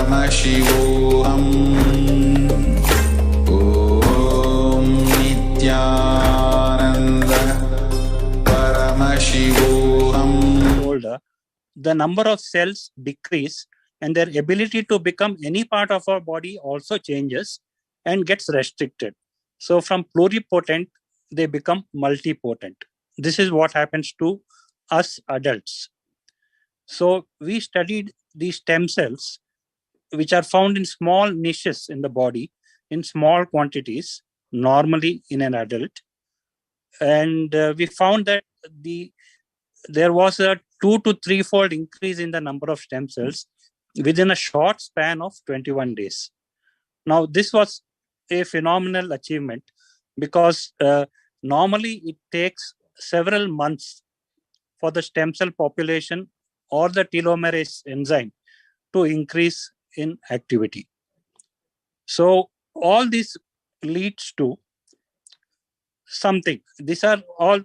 Shivoham Om Nityananda Paramashivoham. Older, the number of cells decrease and their ability to become any part of our body also changes and gets restricted. So from pluripotent, they become multipotent. This is what happens to us adults. So we studied these stem cells, which are found in small niches in the body, in small quantities, normally in an adult. And we found that there was a 2 to 3-fold increase in the number of stem cells within a short span of 21 days. Now, this was a phenomenal achievement because normally it takes several months for the stem cell population or the telomerase enzyme to increase in activity. So all this leads to something. These are all,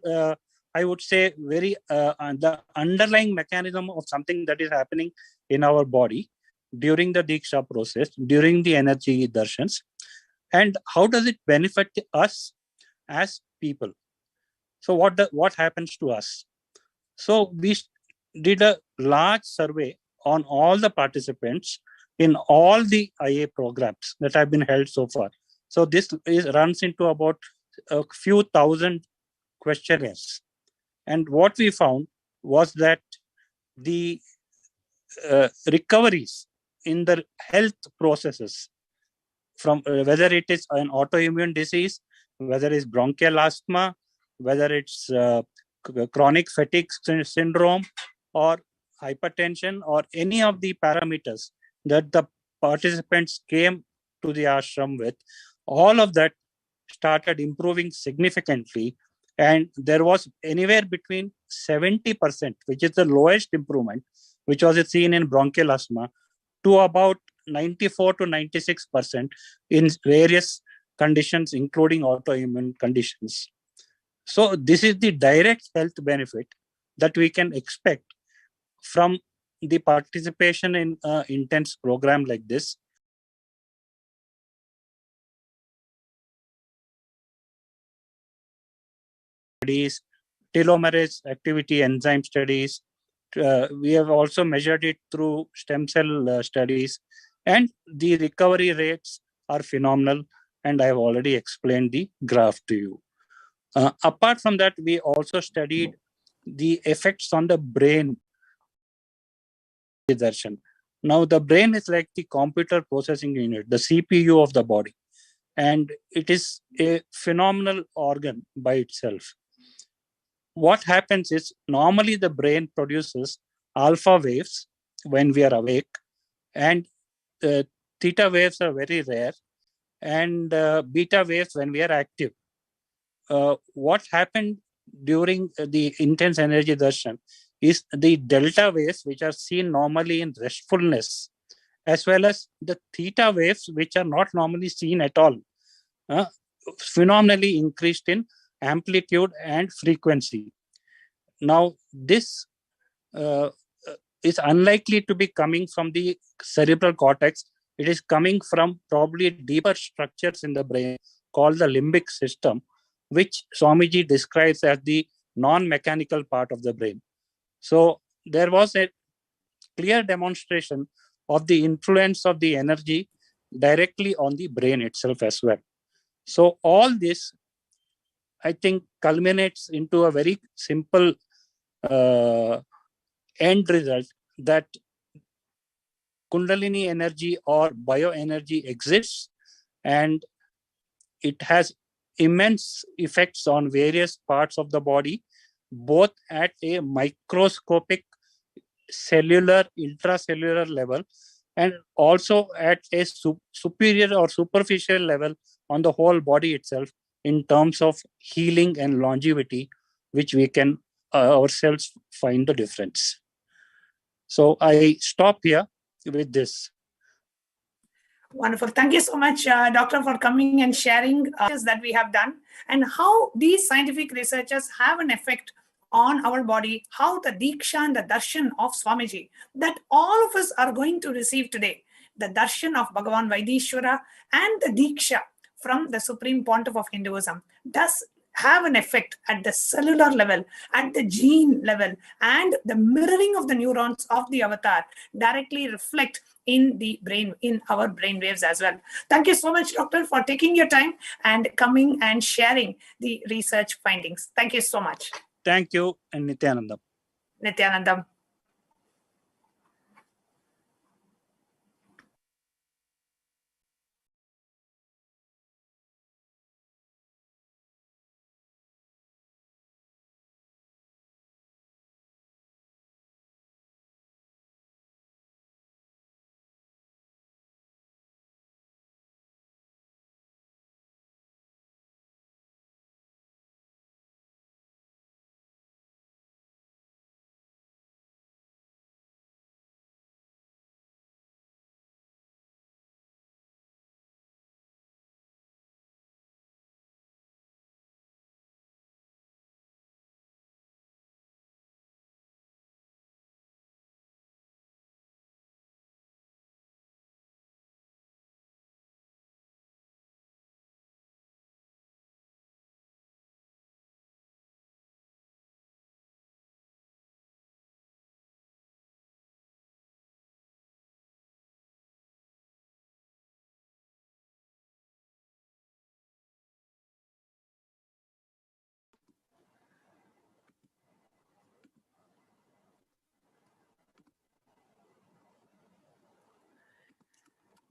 I would say, very the underlying mechanism of something that is happening in our body during the Diksha process, during the energy darshans. And how does it benefit us as people? So what happens to us? So we did a large survey on all the participants in all the IA programs that have been held so far. So this runs into about a few thousand questionnaires. And what we found was that the recoveries in the health processes, from whether it is an autoimmune disease, whether it's bronchial asthma, whether it's chronic fatigue syndrome or hypertension, or any of the parameters that the participants came to the ashram with, all of that started improving significantly. And there was anywhere between 70%, which is the lowest improvement, which was seen in bronchial asthma, to about 94 to 96% in various conditions, including autoimmune conditions. So this is the direct health benefit that we can expect from the participation in an intense program like this. Studies, telomerase activity enzyme studies. We have also measured it through stem cell studies, and the recovery rates are phenomenal. And I have already explained the graph to you. Apart from that, we also studied the effects on the brain. Darshan. Now, the brain is like the computer processing unit, the CPU of the body, and it is a phenomenal organ by itself. What happens is, normally the brain produces alpha waves when we are awake, and theta waves are very rare, and beta waves when we are active. What happened during the intense energy darshan is the delta waves, which are seen normally in restfulness, as well as the theta waves, which are not normally seen at all, phenomenally increased in amplitude and frequency. Now, this is unlikely to be coming from the cerebral cortex. It is coming from probably deeper structures in the brain called the limbic system, which Swamiji describes as the non-mechanical part of the brain. So there was a clear demonstration of the influence of the energy directly on the brain itself as well. So all this, I think, culminates into a very simple end result, that Kundalini energy or bioenergy exists, and it has immense effects on various parts of the body, both at a microscopic, cellular, intracellular level, and also at a superior or superficial level on the whole body itself, in terms of healing and longevity, which we can ourselves find the difference. So I stop here with this. Wonderful. Thank you so much, Doctor, for coming and sharing that we have done, and how these scientific researches have an effect on our body, how the Diksha and the Darshan of Swamiji that all of us are going to receive today the Darshan of Bhagavan Vaitheeshwara and the Diksha from the Supreme Pontiff of Hinduism does have an effect at the cellular level, at the gene level, and the mirroring of the neurons of the avatar directly reflect in the brain, in our brain waves as well. Thank you so much, Doctor, for taking your time and coming and sharing the research findings. Thank you so much. Thank you, and Nityanandam. Nityanandam.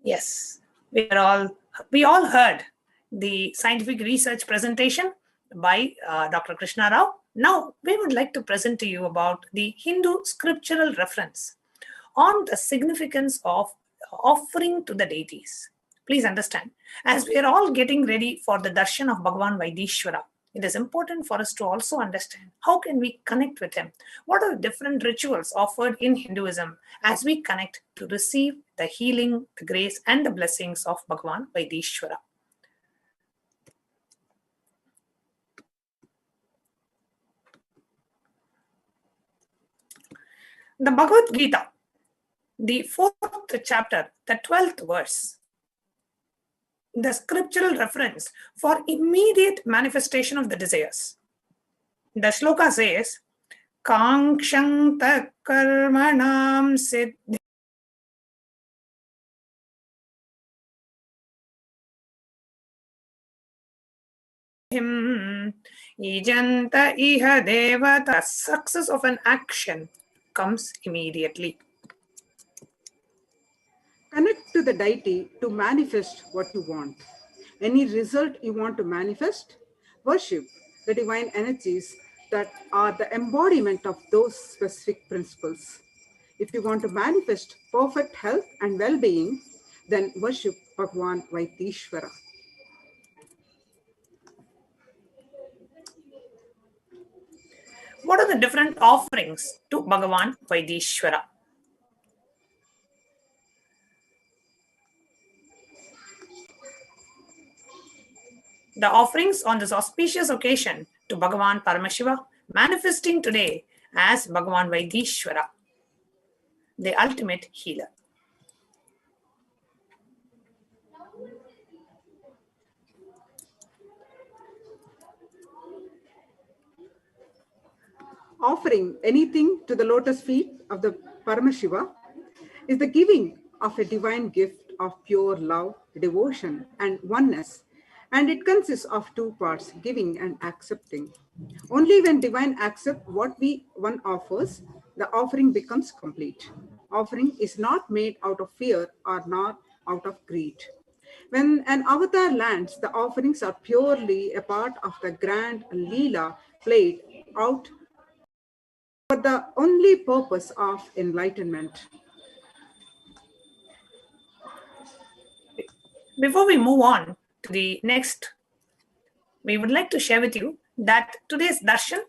Yes, we all heard the scientific research presentation by Dr. Krishna Rao. Now, we would like to present to you about the Hindu scriptural reference on the significance of offering to the deities. Please understand, as we are all getting ready for the darshan of Bhagavan Vaitheeshwara, it is important for us to also understand how can we connect with him. What are the different rituals offered in Hinduism as we connect to receive the healing, the grace, and the blessings of Bhagavan Vaitheeshwara. The Bhagavad Gita, the 4th chapter, the 12th verse, the scriptural reference for immediate manifestation of the desires. The shloka says, Kankshanta karmanam siddhi ijanta iha devata. The success of an action comes immediately. Connect to the deity to manifest what you want. Any result you want to manifest, worship the divine energies that are the embodiment of those specific principles. If you want to manifest perfect health and well-being, then worship Bhagavan Vaitheeshwara. What are the different offerings to Bhagavan Vaitheeshwara? The offerings on this auspicious occasion to Bhagavan Paramashiva, manifesting today as Bhagavan Vaitheeshwara, the ultimate healer. Offering anything to the lotus feet of the Paramashiva is the giving of a divine gift of pure love, devotion, and oneness. And it consists of two parts, giving and accepting. Only when divine accepts what one offers, the offering becomes complete. Offering is not made out of fear or not out of greed. When an avatar lands, the offerings are purely a part of the grand Leela played out for the only purpose of enlightenment. Before we move on to the next, we would like to share with you that today's darshan,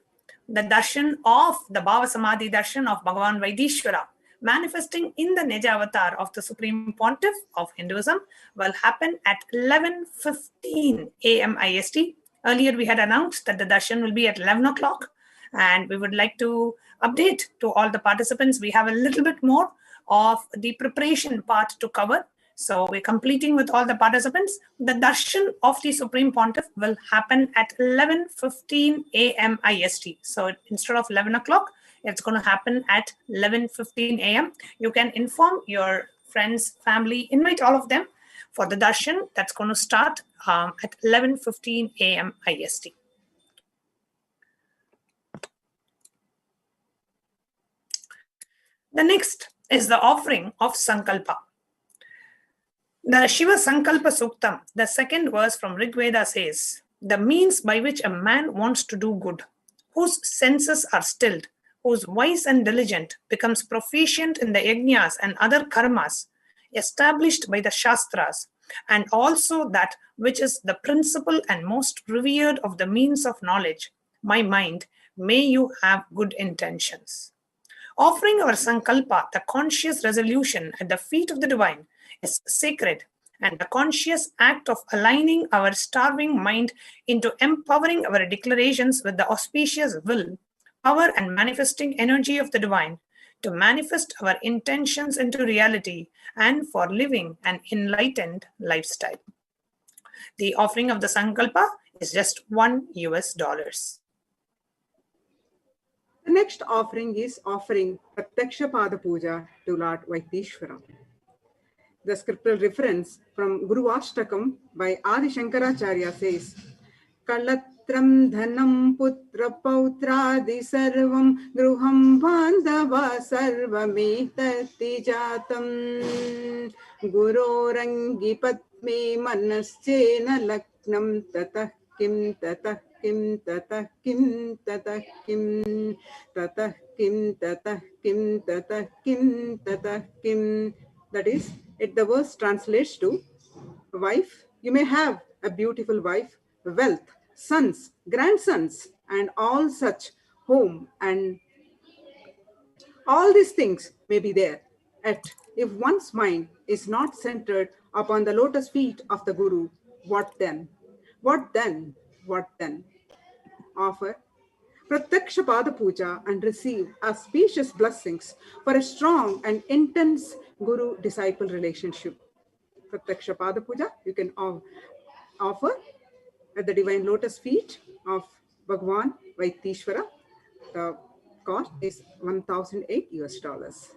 the darshan of the Bhava Samadhi darshan of Bhagavan Vaitheeshwara, manifesting in the Nija avatar of the Supreme Pontiff of Hinduism, will happen at 11:15 a.m. IST. Earlier, we had announced that the darshan will be at 11 o'clock, and we would like to update to all the participants. We have a little bit more of the preparation part to cover. So we're completing with all the participants. The Darshan of the Supreme Pontiff will happen at 11:15 a.m. IST. So instead of 11 o'clock, it's going to happen at 11:15 a.m. You can inform your friends, family, invite all of them for the Darshan that's going to start at 11:15 a.m. IST. The next is the offering of Sankalpa. The Shiva Sankalpa Suktam, the second verse from Rig Veda says, the means by which a man wants to do good, whose senses are stilled, whose wise and diligent becomes proficient in the yajnas and other karmas established by the Shastras, and also that which is the principal and most revered of the means of knowledge, my mind, may you have good intentions. Offering our Sankalpa, the conscious resolution at the feet of the divine, is sacred, and the conscious act of aligning our starving mind into empowering our declarations with the auspicious will, power, and manifesting energy of the divine to manifest our intentions into reality and for living an enlightened lifestyle. The offering of the Sankalpa is just $1. The next offering is offering Pratyaksha Pada Puja to Lord Vaitheeshwara. The scriptural reference from Guru Ashtakam by Adi Shankaracharya says, Kalatram dhanam putra pautradi sarvam gruham bandhava sarvametati jatam gurorangi patme manaschena laknam tatah kim tatah kim tatah kim tatah kim tatah kim tatah kim tatah kim tatah kim. That is, the verse translates to, wife, you may have a beautiful wife, wealth, sons, grandsons, and all such home, and all these things may be there. Yet, if one's mind is not centered upon the lotus feet of the Guru, what then? What then? What then? Offer Pratyaksha Pada Puja and receive auspicious blessings for a strong and intense Guru-disciple relationship. Pratyaksha Pada Puja you can offer at the divine lotus feet of Bhagavan Vaitheeshwara. The cost is $1,008.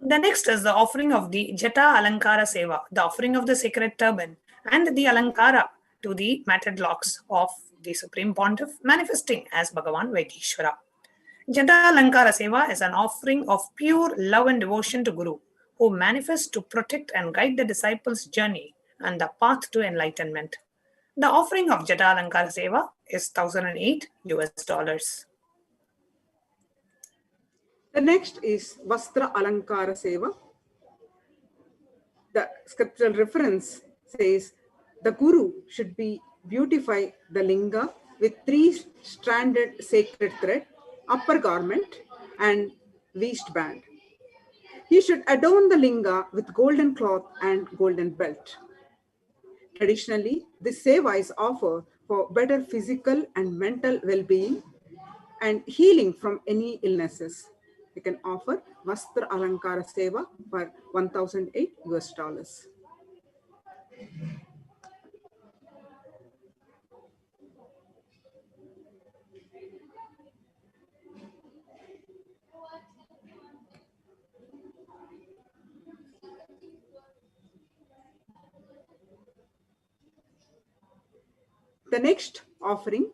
The next is the offering of the Jata Alankara Seva, the offering of the sacred turban and the Alankara to the matted locks of the Supreme Pontiff, manifesting as Bhagavan Vaitheeshwara. Jata Alankara Seva is an offering of pure love and devotion to Guru, who manifests to protect and guide the disciples' journey and the path to enlightenment. The offering of Jata Alankara Seva is $1,008. The next is Vastra Alankara Seva. The scriptural reference says the Guru should beautify the linga with 3-stranded sacred thread, upper garment, and waistband. He should adorn the linga with golden cloth and golden belt. Traditionally, this seva is offered for better physical and mental well-being and healing from any illnesses. You can offer Vastra Alankara Seva for $1,008. The next offering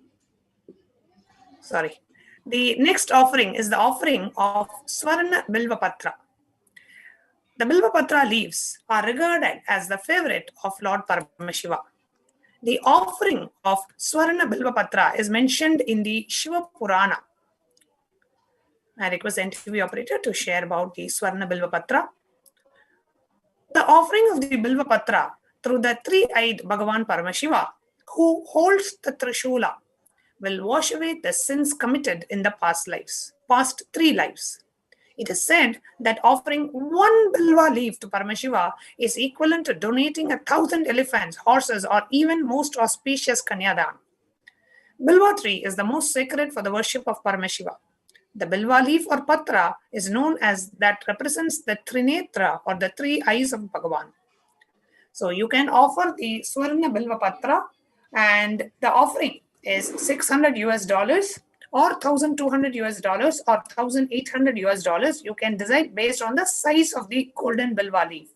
is the offering of Swarna Bilvapatra. The Bilvapatra leaves are regarded as the favorite of Lord Paramashiva. The offering of Swarna Bilvapatra is mentioned in the Shiva Purana. I request the NTV operator to share about the Swarna Bilvapatra. The offering of the Bilvapatra through the three-eyed Bhagavan Paramashiva, who holds the Trishula, will wash away the sins committed in the past 3 lives. It is said that offering 1 Bilva leaf to Paramashiva is equivalent to donating 1,000 elephants, horses, or even most auspicious Kanyadan. Bilva tree is the most sacred for the worship of Paramashiva. The Bilva leaf or Patra is known as that represents the Trinetra or the three eyes of Bhagavan. So you can offer the Swarna Bilva Patra, and the offering is $600 or $1,200 or $1,800. You can decide based on the size of the golden Bilva leaf.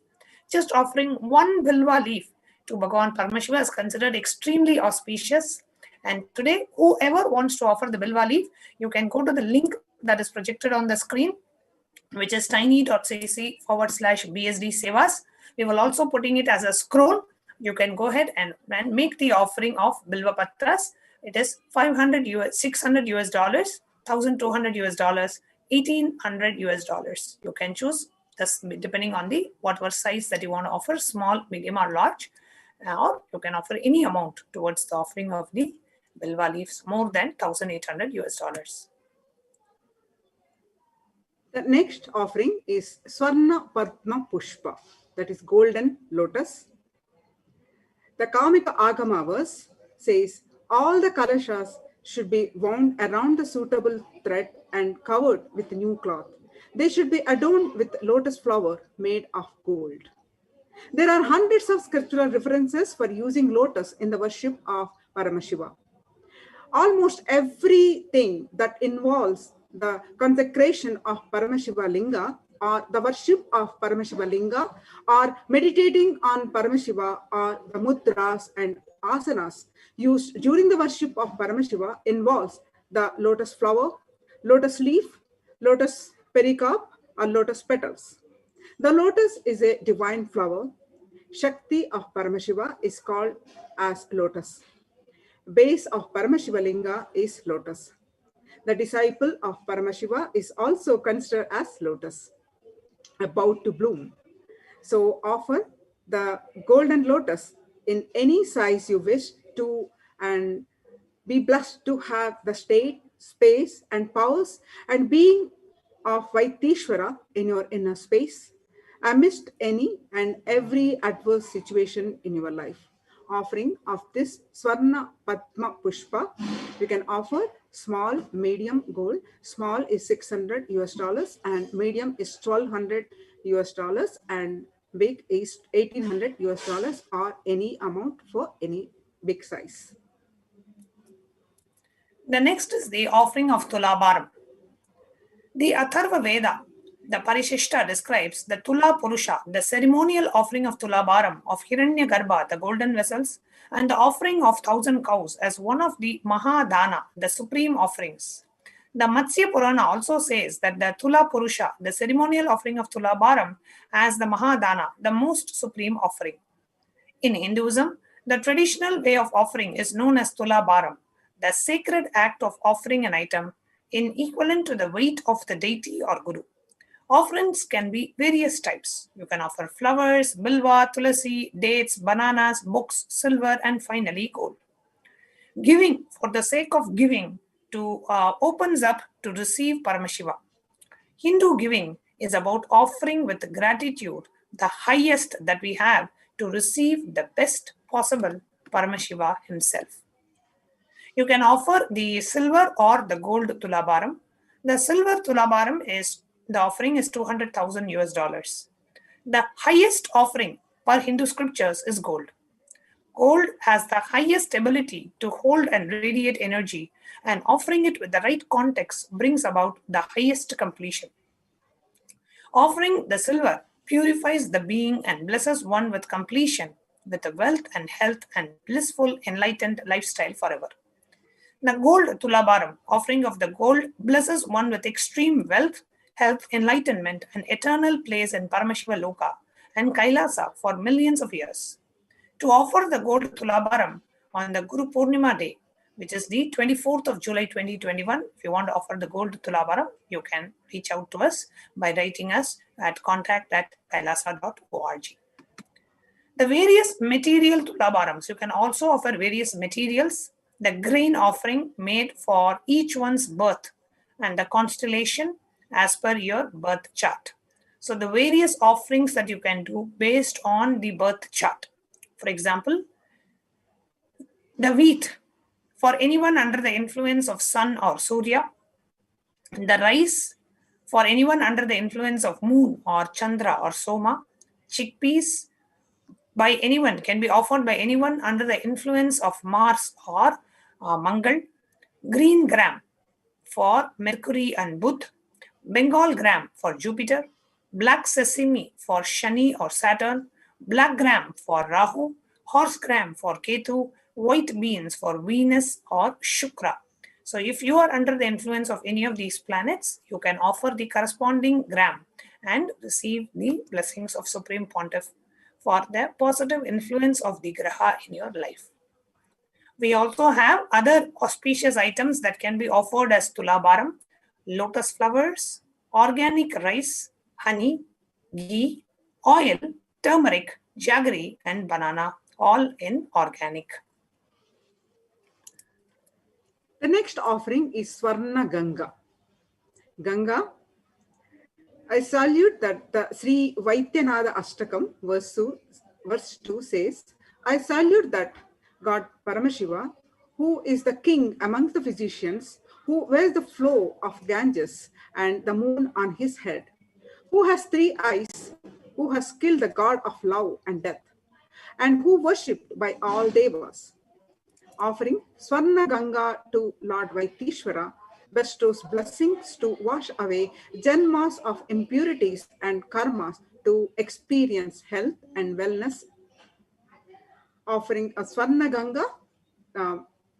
Just offering one Bilva leaf to Bhagavan Paramashiva is considered extremely auspicious. And today, whoever wants to offer the Bilva leaf, you can go to the link that is projected on the screen, which is tiny.cc/BSD Sevas. We will also putting it as a scroll. You can go ahead and make the offering of Bilva Patras. It is $500, $600, $1,200, $1,800. You can choose this depending on the whatever size that you want to offer, small, medium, or large, or you can offer any amount towards the offering of the Bilva leaves more than $1,800. The next offering is Swarna Padma Pushpa, that is golden lotus. The Kamika Agama verse says, all the kalashas should be wound around the suitable thread and covered with new cloth. They should be adorned with lotus flower made of gold. There are hundreds of scriptural references for using lotus in the worship of Paramashiva. Almost everything that involves the consecration of Paramashiva Linga or the worship of Paramashiva Linga or meditating on Paramashiva or the mudras and asanas used during the worship of Paramashiva involves the lotus flower, lotus leaf, lotus pericarp, or lotus petals. The lotus is a divine flower. Shakti of Paramashiva is called as lotus. Base of Paramashiva Linga is lotus. The disciple of Paramashiva is also considered as lotus, about to bloom. So offer the golden lotus in any size you wish to and be blessed to have the state, space, and powers and being of Vaitheeshwara in your inner space amidst any and every adverse situation in your life. Offering of this Swarna Padma Pushpa, you can offer small, medium, gold. Small is $600 and medium is $1,200 and big is $1,800 or any amount for any big size. The next is the offering of Tulabharam. The Atharva Veda, the Parishishta, describes the Tula Purusha, the ceremonial offering of Tulabharam, of Hiranyagarbha, the golden vessels, and the offering of 1,000 cows as one of the Mahadana, the supreme offerings. The Matsya Purana also says that the Tula Purusha, the ceremonial offering of Tulabharam, as the Mahadana, the most supreme offering. In Hinduism, the traditional way of offering is known as Tulabharam, the sacred act of offering an item in equivalent to the weight of the deity or guru. Offerings can be various types. You can offer flowers, bilva, tulasi, dates, bananas, books, silver, and finally gold. Giving for the sake of giving to opens up to receive Paramashiva. Hindu giving is about offering with gratitude the highest that we have to receive the best possible Paramashiva himself. You can offer the silver or the gold Tulabharam. The silver Tulabharam is the offering is $200,000. The highest offering per Hindu scriptures is gold. Gold has the highest ability to hold and radiate energy, and offering it with the right context brings about the highest completion. Offering the silver purifies the being and blesses one with completion, with the wealth and health and blissful enlightened lifestyle forever. The gold Tulabharam, offering of the gold, blesses one with extreme wealth, health, enlightenment, and eternal place in Paramashiva Loka and Kailasa for millions of years. To offer the gold Tulabharam on the Guru Purnima day, which is the 24th of July 2021, if you want to offer the gold Tulabharam, you can reach out to us by writing us at contact@kailasa.org. The various material Tulabharams, you can also offer various materials, the grain offering made for each one's birth and the constellation as per your birth chart. So the various offerings that you can do based on the birth chart. For example, the wheat for anyone under the influence of sun or Surya, The rice for anyone under the influence of moon or chandra or soma. Chickpeas by anyone can be offered by anyone under the influence of Mars or Mangal. Green gram for Mercury and Buddha. Bengal gram for Jupiter. Black sesame for Shani or Saturn. Black gram for Rahu. Horse gram for Ketu. White beans for Venus or Shukra. So if you are under the influence of any of these planets, you can offer the corresponding gram and receive the blessings of Supreme Pontiff for the positive influence of the graha in your life. We also have other auspicious items that can be offered as tulabharam, lotus flowers, organic rice, honey, ghee, oil, turmeric, jaggery, and banana, all in organic. The next offering is Swarna Ganga. Ganga, I salute that the Sri Vaidyanatha Ashtakam, verse 2 says, I salute that God Paramashiva, who is the king amongst the physicians, who wears the flow of Ganges and the moon on his head, who has 3 eyes, who has killed the god of love and death, and who worshipped by all devas. Offering Swarna Ganga to Lord Vaitheeshwara bestows blessings to wash away janmas of impurities and karmas to experience health and wellness. Offering a Swarna Ganga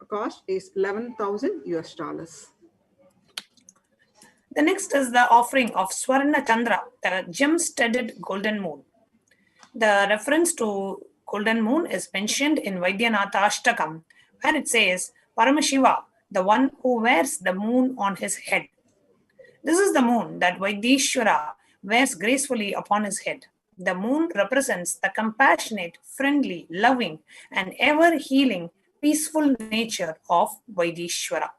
cost is $11,000. The next is the offering of Swarna Chandra, the gem-studded golden moon. The reference to golden moon is mentioned in Vaidyanatha Ashtakam, where it says, Paramashiva, the one who wears the moon on his head. This is the moon that Vaitheeshwara wears gracefully upon his head. The moon represents the compassionate, friendly, loving, and ever-healing, peaceful nature of Vaitheeshwara.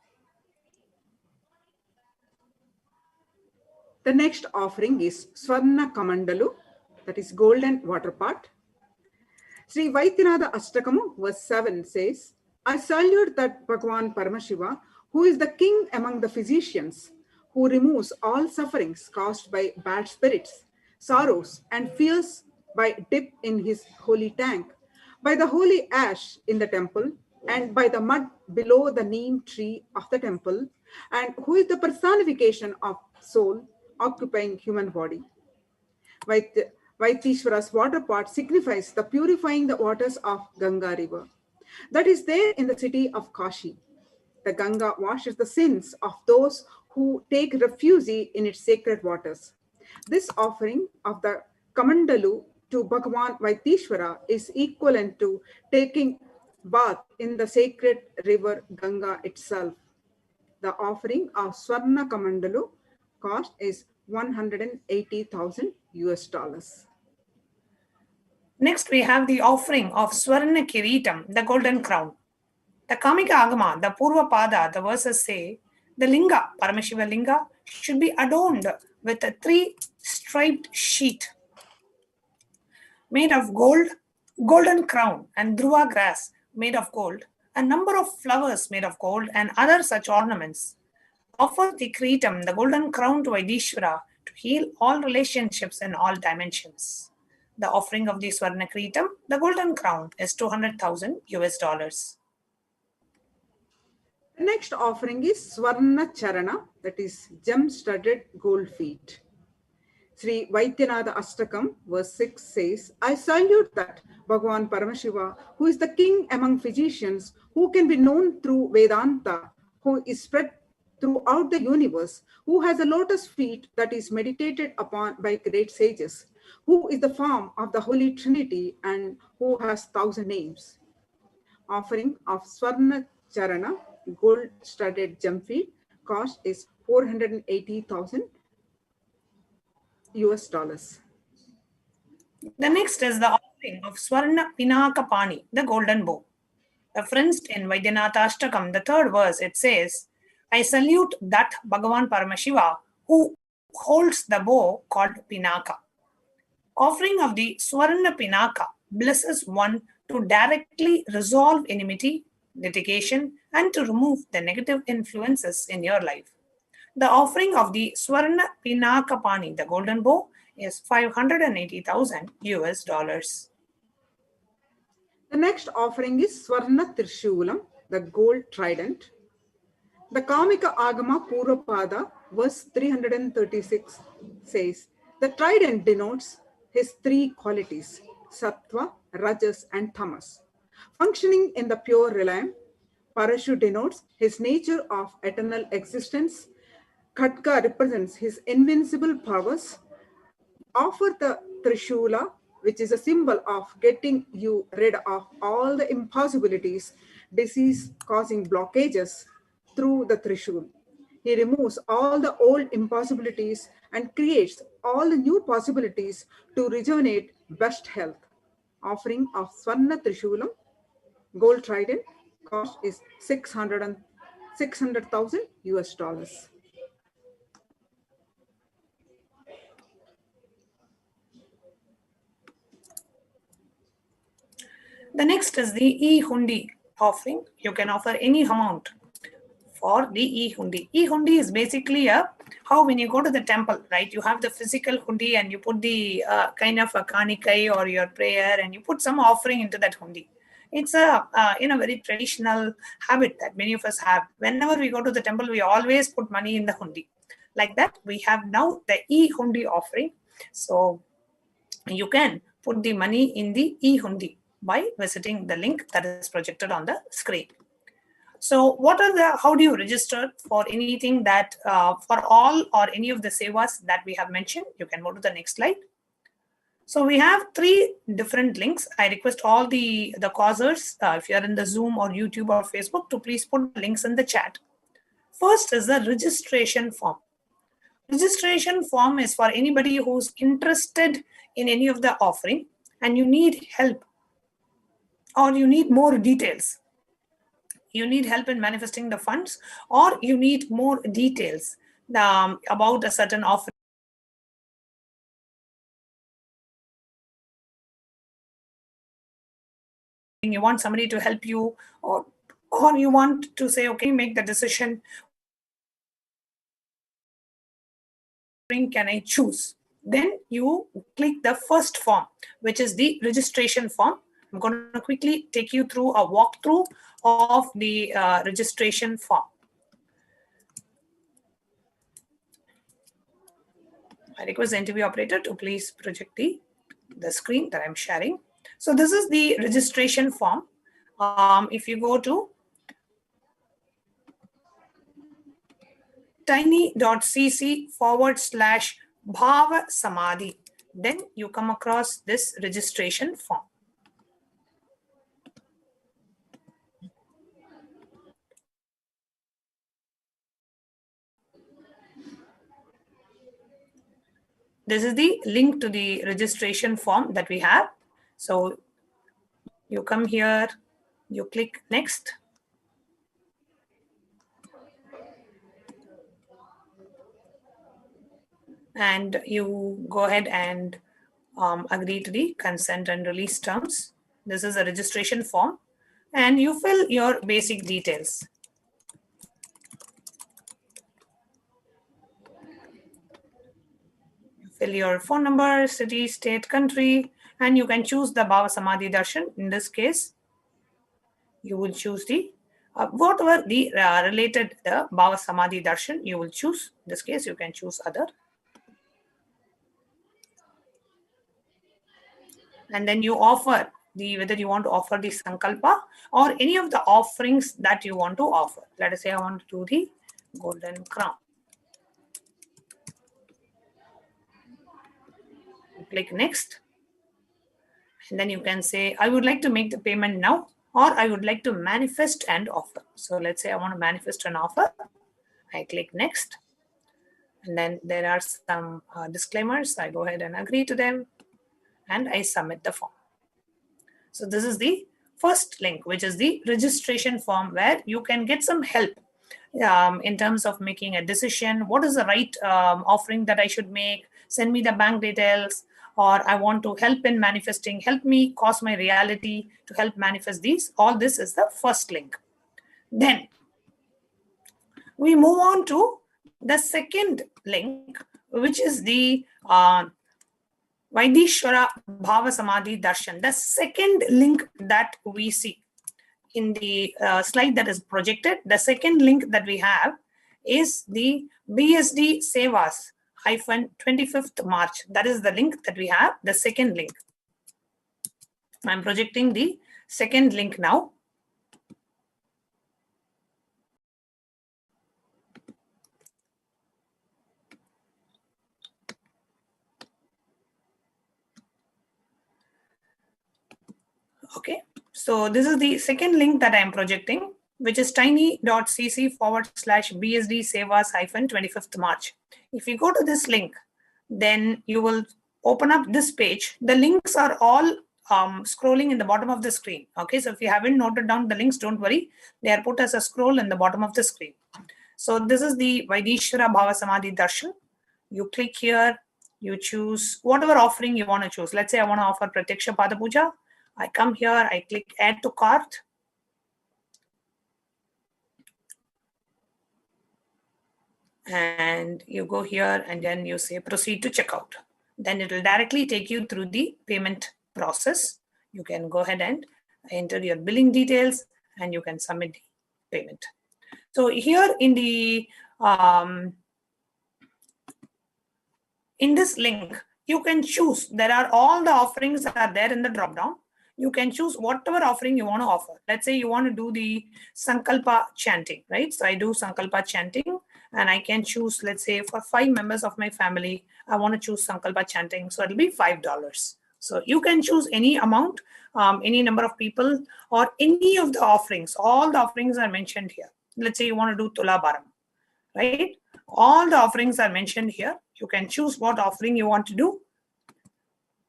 The next offering is Swarna Kamandalu, that is golden water pot. Sri Vaidyanatha Ashtakamu, verse 7 says, I salute that Bhagavan Paramashiva, who is the king among the physicians, who removes all sufferings caused by bad spirits, sorrows, and fears by dip in his holy tank, by the holy ash in the temple, and by the mud below the neem tree of the temple, and who is the personification of soul occupying human body. Vaitheeshwara's water pot signifies the purifying the waters of Ganga river that is there in the city of Kashi. The Ganga washes the sins of those who take refuge in its sacred waters. This offering of the Kamandalu to Bhagavan Vaitheeshwara is equivalent to taking bath in the sacred river Ganga itself. The offering of Swarna Kamandalu cost is $180,000. Next, we have the offering of Swarna Kiritam, the golden crown. The Kamika Agama, the Purva Pada, the verses say, the Linga, Paramashiva Linga, should be adorned with a 3-striped sheet made of gold, golden crown, and dhruva grass made of gold, a number of flowers made of gold, and other such ornaments. Offer the Kiritam, the golden crown, to Vaidheeshwara to heal all relationships in all dimensions. The offering of the Swarna Kiritam, the golden crown, is $200,000. The next offering is Swarna Charana, that is gem-studded gold feet. Sri Vaidyanatha Ashtakam, verse 6 says, I salute that Bhagavan Paramashiva, who is the king among physicians, who can be known through Vedanta, who is spread throughout the universe, who has a lotus feet that is meditated upon by great sages, who is the form of the Holy Trinity and who has 1,000 names. Offering of Swarna Charana, gold-studded gem feet, cost is $480,000. The next is the offering of Swarna Pinaka Pani, the golden bow. Referenced in Vaidyanatha Ashtakam, the 3rd verse, it says, I salute that Bhagavan Paramashiva who holds the bow called Pinaka. Offering of the Swarna Pinaka blesses one to directly resolve enmity, litigation, and to remove the negative influences in your life. The offering of the Swarna Pinakapani, the golden bow, is 580,000 US dollars. The next offering is Swarna Trishulam, the gold trident. The Kamika Agama Purapada, verse 336, says, the trident denotes his three qualities, Sattva, Rajas, and Tamas. Functioning in the pure realm, Parashu denotes his nature of eternal existence. Khatka represents his invincible powers. Offer the Trishula, which is a symbol of getting you rid of all the impossibilities, disease-causing blockages through the Trishul. He removes all the old impossibilities and creates all the new possibilities to rejuvenate best health. Offering of Swarna Trishulam, gold trident, cost is 600,000 US dollars. The next is the E-Hundi offering. You can offer any amount for the E-Hundi. E-Hundi is basically how when you go to the temple, right, you have the physical hundi and you put the kind of a kanikai or your prayer and you put some offering into that hundi. It's a very traditional habit that many of us have. Whenever we go to the temple, we always put money in the hundi. Like that, we have now the E-Hundi offering. So you can put the money in the E-Hundi by visiting the link that is projected on the screen. So how do you register for anything that for all or any of the sevas that we have mentioned? You can go to the next slide. So we have 3 different links. I request all the causers, if you are in the Zoom or YouTube or Facebook, to please put links in the chat. First is the registration form. Registration form is for anybody who's interested in any of the offering and you need help or you need more details. You need help in manifesting the funds or you need more details about a certain offering. You want somebody to help you or you want to say, okay, make the decision. Can I choose? Then you click the first form, which is the registration form. I'm going to quickly take you through a walkthrough of the registration form. I request the interview operator to please project the screen that I'm sharing. So this is the registration form. If you go to tiny.cc/Bhava Samadhi, then you come across this registration form. This is the link to the registration form that we have. So you come here, you click next. And you go ahead and agree to the consent and release terms. This is a registration form and you fill your basic details. Fill your phone number, city, state, country, and you can choose the Bhava Samadhi Darshan. In this case, you will choose the whatever the related the Bhava Samadhi Darshan you will choose. In this case, you can choose other. And then you offer whether you want to offer the Sankalpa or any of the offerings that you want to offer. Let us say I want to do the golden crown. Click next. And then you can say, I would like to make the payment now, or I would like to manifest and offer. So let's say I want to manifest an offer. I click next. And then there are some disclaimers. I go ahead and agree to them. And I submit the form. So this is the first link, which is the registration form where you can get some help in terms of making a decision. What is the right offering that I should make? Send me the bank details. Or I want to help in manifesting, help me cause my reality to help manifest these. All this is the first link. Then we move on to The second link, which is the Vaitheeshwara Bhava Samadhi Darshan, the second link that we see in the slide that is projected, the second link that we have is the BSD Sevas -25th March. That is the link that we have, the second link. I'm projecting the second link now. Okay, so this is the second link that I am projecting, which is tiny.cc/BSD Sevas -25th March. If you go to this link, then you will open up this page. The links are all scrolling in the bottom of the screen. Okay, so if you haven't noted down the links, don't worry. They are put as a scroll in the bottom of the screen. So this is the Vaitheeshwara Bhava Samadhi Darshan. You click here, you choose whatever offering you want to choose. Let's say I want to offer Pratyaksha Pada Puja. I come here, I click add to cart. And you go here and then you say proceed to checkout. Then it will directly take you through the payment process. You can go ahead and enter your billing details and you can submit the payment. So here in the in this link, you can choose. There are all the offerings that are there in the drop down. You can choose whatever offering you want to offer. Let's say you want to do the Sankalpa chanting, right? So I do Sankalpa chanting and I can choose, let's say for 5 members of my family, I want to choose Sankalpa chanting. So it'll be $5. So you can choose any amount, any number of people or any of the offerings. All the offerings are mentioned here. Let's say you want to do Tula Bharam, right? All the offerings are mentioned here. You can choose what offering you want to do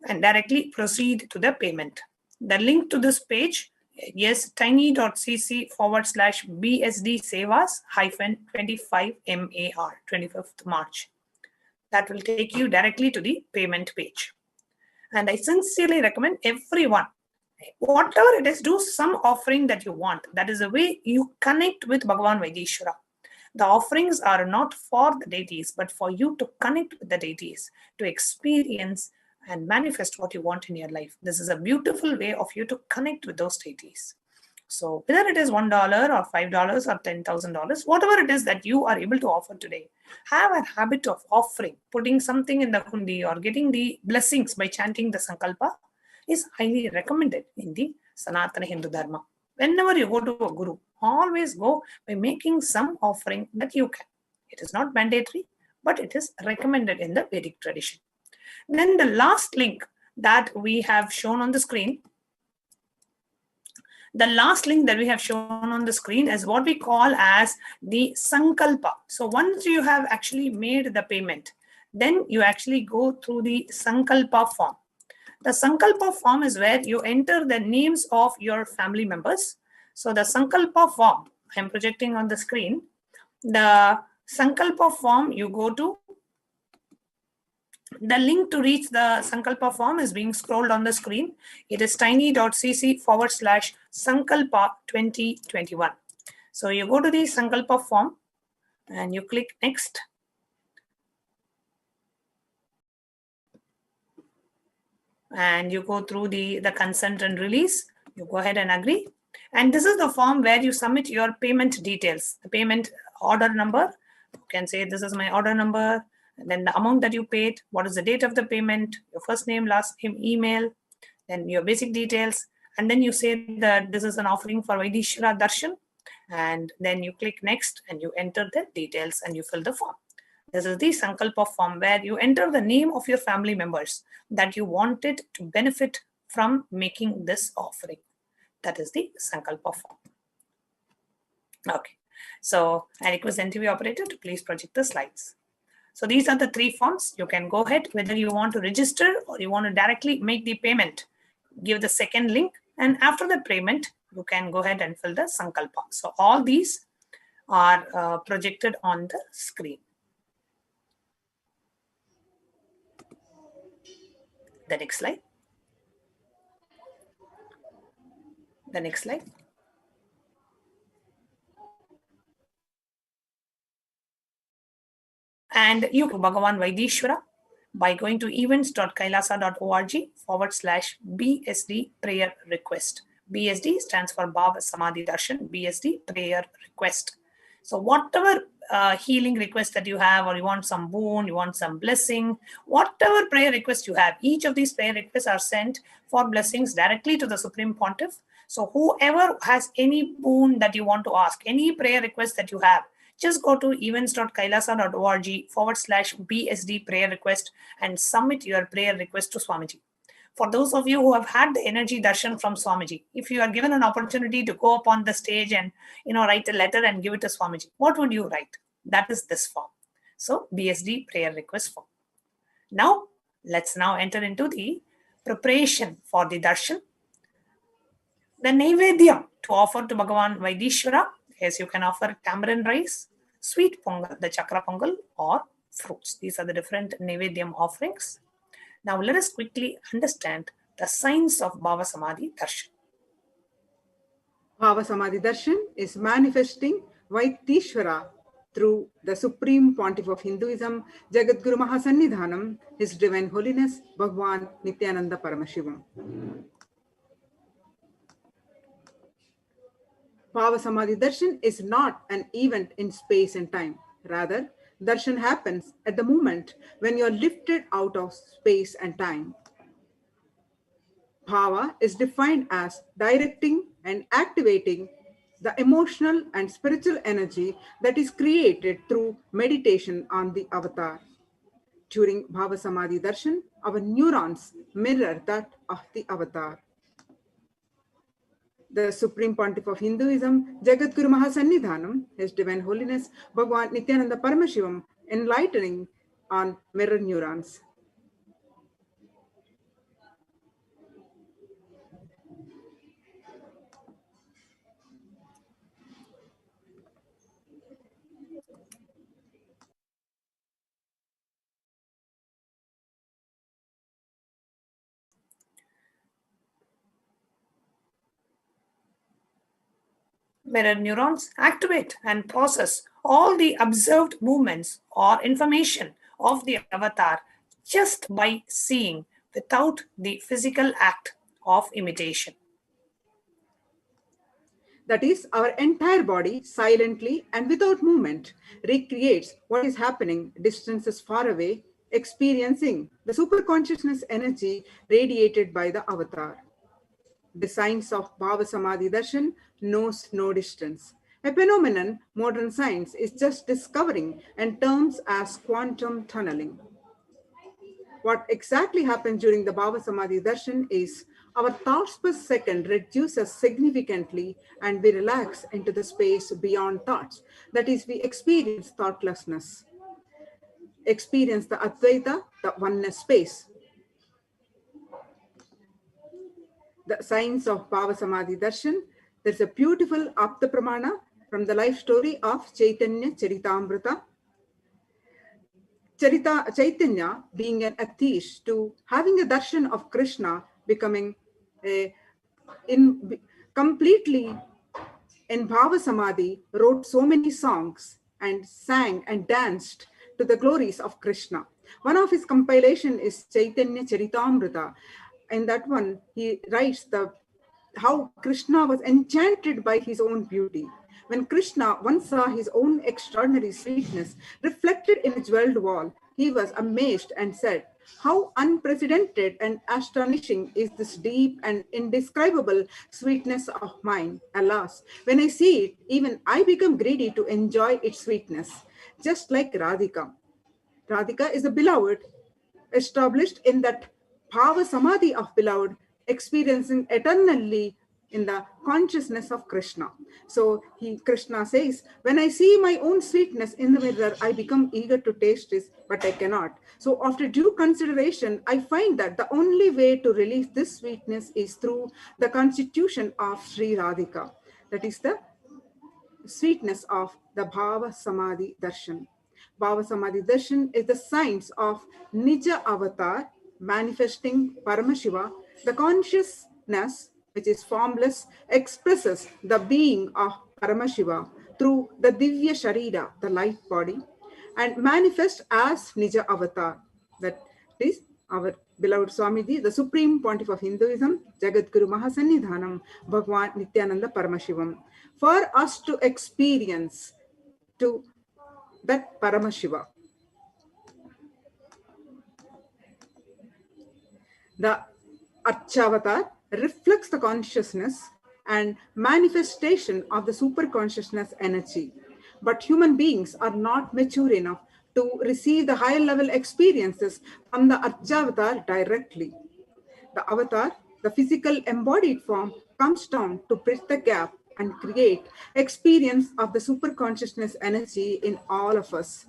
and directly proceed to the payment. The link to this page is tiny.cc/BSD Sevas -25MAR, 25th March. That will take you directly to the payment page. And I sincerely recommend everyone, whatever it is, do some offering that you want. That is the way you connect with Bhagavan Vaitheeshwara. The offerings are not for the deities, but for you to connect with the deities, to experience and manifest what you want in your life. This is a beautiful way of you to connect with those deities. So whether it is $1 or $5 or $10,000, whatever it is that you are able to offer today, have a habit of offering, putting something in the hundi or getting the blessings by chanting the Sankalpa is highly recommended in the Sanatana Hindu Dharma. Whenever you go to a guru, always go by making some offering that you can. It is not mandatory, but it is recommended in the Vedic tradition. Then the last link that we have shown on the screen, is what we call as the Sankalpa. So once you have actually made the payment, then you actually go through the Sankalpa form. The Sankalpa form is where you enter the names of your family members. So the Sankalpa form, I'm projecting on the screen. The Sankalpa form, you go to. The link to reach the Sankalpa form is being scrolled on the screen. It is tiny.cc/Sankalpa 2021. So you go to the Sankalpa form and you click next. And you go through the consent and release. You go ahead and agree. And this is the form where you submit your payment details, the payment order number. You can say this is my order number. And then the amount that you paid, what is the date of the payment, your first name, last name, email, then your basic details. And then you say that this is an offering for Vaitheeshwara Darshan. And then you click next and you enter the details and you fill the form. This is the Sankalpa form where you enter the name of your family members that you wanted to benefit from making this offering. That is the Sankalpa form. Okay. So I request NTV operator to please project the slides. So these are the 3 forms. You can go ahead, whether you want to register or you want to directly make the payment, give the second link, and after the payment, you can go ahead and fill the Sankalpa. So all these are projected on the screen. The next slide. The next slide. And you can Bhagavan Vaitheeshwara by going to events.kailasa.org/BSD prayer request. BSD stands for Bhava Samadhi Darshan, BSD prayer request. So whatever healing request that you have, or you want some boon, you want some blessing, whatever prayer request you have, each of these prayer requests are sent for blessings directly to the Supreme Pontiff. So whoever has any boon that you want to ask, any prayer request that you have, just go to events.kailasa.org/BSD prayer request and submit your prayer request to Swamiji. For those of you who have had the energy darshan from Swamiji, if you are given an opportunity to go up on the stage and write a letter and give it to Swamiji, what would you write? That is this form. So BSD prayer request form. Now let's enter into the preparation for the darshan. The Naivedyam to offer to Bhagavan Vaitheeshwara is you can offer tamarind rice, sweet pongal, the chakra pongal, or fruits. These are the different Naivedyam offerings. Now let us quickly understand the signs of Bhava Samadhi Darshan. Bhava Samadhi Darshan is manifesting Vaitheeshwara through the Supreme Pontiff of Hinduism, Jagadguru Mahasannidhanam, His Divine Holiness, Bhagavan Nityananda Paramashivam. Bhava Samadhi Darshan is not an event in space and time. Rather, Darshan happens at the moment when you are lifted out of space and time. Bhava is defined as directing and activating the emotional and spiritual energy that is created through meditation on the avatar. During Bhava Samadhi Darshan, our neurons mirror that of the avatar. The Supreme Pontiff of Hinduism, Jagadguru Mahasannidhanam, His Divine Holiness, Bhagavan Nityananda Paramashivam, enlightening on mirror neurons. Mirror neurons activate and process all the observed movements or information of the avatar just by seeing, without the physical act of imitation. That is, our entire body silently and without movement recreates what is happening distances far away, experiencing the superconsciousness energy radiated by the avatar. The science of Bhava Samadhi Darshan knows no distance, a phenomenon modern science is just discovering and terms as quantum tunneling. What exactly happens during the Bhava Samadhi Darshan is our thoughts per second reduces significantly and we relax into the space beyond thoughts. That is, we experience thoughtlessness, experience the Advaita, the oneness space. The science of Bhava Samadhi Darshan, there's a beautiful Apta Pramana from the life story of Chaitanya Charitamrita. Chaitanya, being an atheist, to having a darshan of Krishna, becoming completely in Bhava Samadhi, wrote so many songs and sang and danced to the glories of Krishna. One of his compilation is Chaitanya Charitamrita. In that one, he writes how Krishna was enchanted by his own beauty. When Krishna once saw his own extraordinary sweetness reflected in a jeweled wall, he was amazed and said, "How unprecedented and astonishing is this deep and indescribable sweetness of mine. Alas, when I see it, even I become greedy to enjoy its sweetness." Just like Radhika. Radhika is a beloved, established in that Bhava Samadhi of beloved, experiencing eternally in the consciousness of Krishna. So Krishna says, when I see my own sweetness in the mirror, I become eager to taste this, but I cannot. So after due consideration, I find that the only way to release this sweetness is through the constitution of Sri Radhika. That is the sweetness of the Bhava Samadhi Darshan. Bhava Samadhi Darshan is the science of Nija Avatar, manifesting Paramashiva. The consciousness, which is formless, expresses the being of Paramashiva through the Divya Sharira, the light body. and manifest as Nija Avatar. That is our beloved Swamiji, the Supreme Pontiff of Hinduism, Jagadguru Mahasannidhanam, Bhagavan Nityananda Paramashivam, for us to experience to that Paramashiva. The Archavatar reflects the consciousness and manifestation of the superconsciousness energy. But human beings are not mature enough to receive the higher level experiences from the Archavatar directly. The avatar, the physical embodied form, comes down to bridge the gap and create experience of the superconsciousness energy in all of us.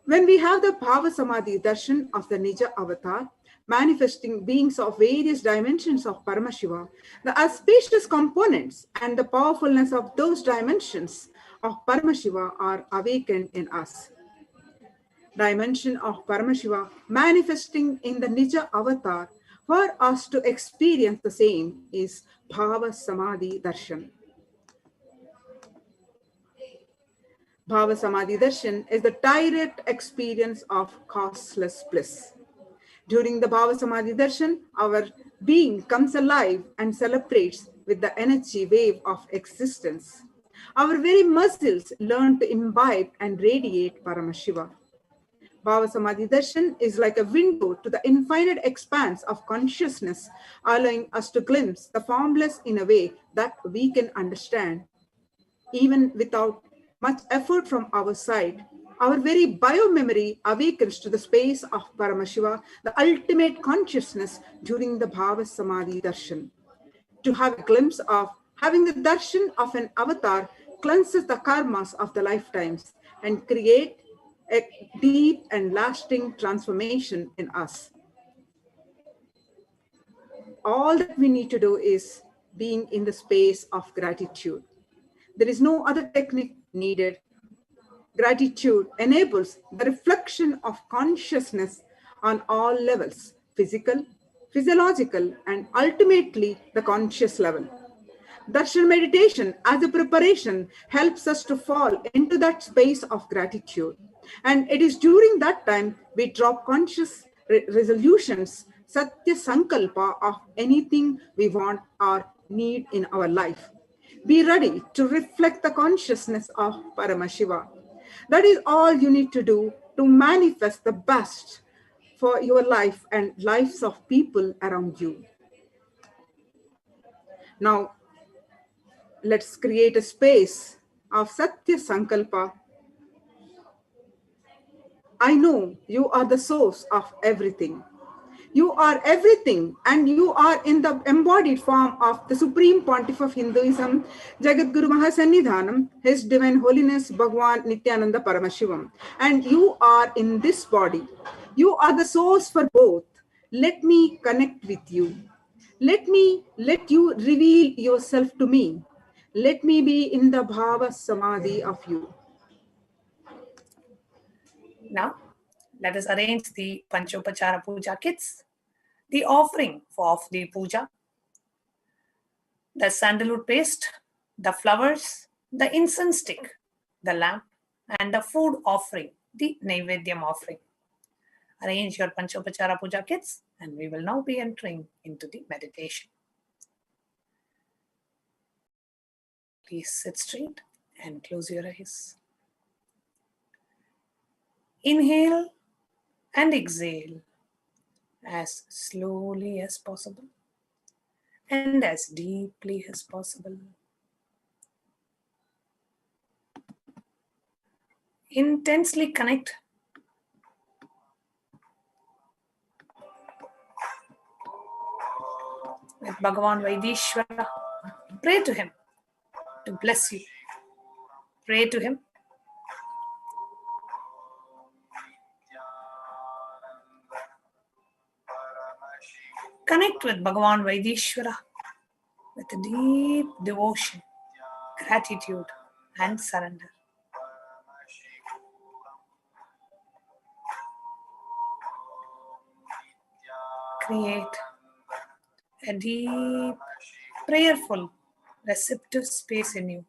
When we have the Bhava Samadhi Darshan of the Nija Avatar, manifesting beings of various dimensions of Paramashiva, the auspicious components and the powerfulness of those dimensions of Paramashiva are awakened in us. Dimension of Paramashiva manifesting in the Nija Avatar for us to experience the same is Bhava Samadhi Darshan. Bhava Samadhi Darshan is the direct experience of causeless bliss. During the Bhava Samadhi Darshan, our being comes alive and celebrates with the energy wave of existence. Our very muscles learn to imbibe and radiate Paramashiva. Bhava Samadhi Darshan is like a window to the infinite expanse of consciousness, allowing us to glimpse the formless in a way that we can understand. Even without much effort from our side, our very biomemory awakens to the space of Paramashiva, the ultimate consciousness during the Bhava Samadhi Darshan. To have a glimpse of having the darshan of an avatar cleanses the karmas of the lifetimes and create a deep and lasting transformation in us. All that we need to do is being in the space of gratitude. There is no other technique needed. Gratitude enables the reflection of consciousness on all levels, physical, physiological, and ultimately the conscious level. Darshan meditation as a preparation helps us to fall into that space of gratitude. And it is during that time we drop conscious resolutions, Satya Sankalpa of anything we want or need in our life. Be ready to reflect the consciousness of Paramashiva. That is all you need to do to manifest the best for your life and lives of people around you. Now, let's create a space of Satya Sankalpa. I know you are the source of everything. You are everything, and you are in the embodied form of the Supreme Pontiff of Hinduism, Jagadguru Mahasannidhanam, His Divine Holiness Bhagavan Nityananda Paramashivam. And you are in this body. You are the source for both. Let me connect with you. Let you reveal yourself to me. Let me be in the Bhava Samadhi of you. Now, let us arrange the Panchopachara Puja kits, the offering of the puja, the sandalwood paste, the flowers, the incense stick, the lamp, and the food offering, the Naivedyam offering. Arrange your Panchopachara Puja kits, and we will now be entering into the meditation. Please sit straight and close your eyes. Inhale and exhale as slowly as possible and as deeply as possible. Intensely connect with Bhagavan Vaitheeshwara. Pray to him to bless you. Pray to him. Connect with Bhagavan Vaitheeshwara with a deep devotion, gratitude, and surrender. Create a deep, prayerful, receptive space in you.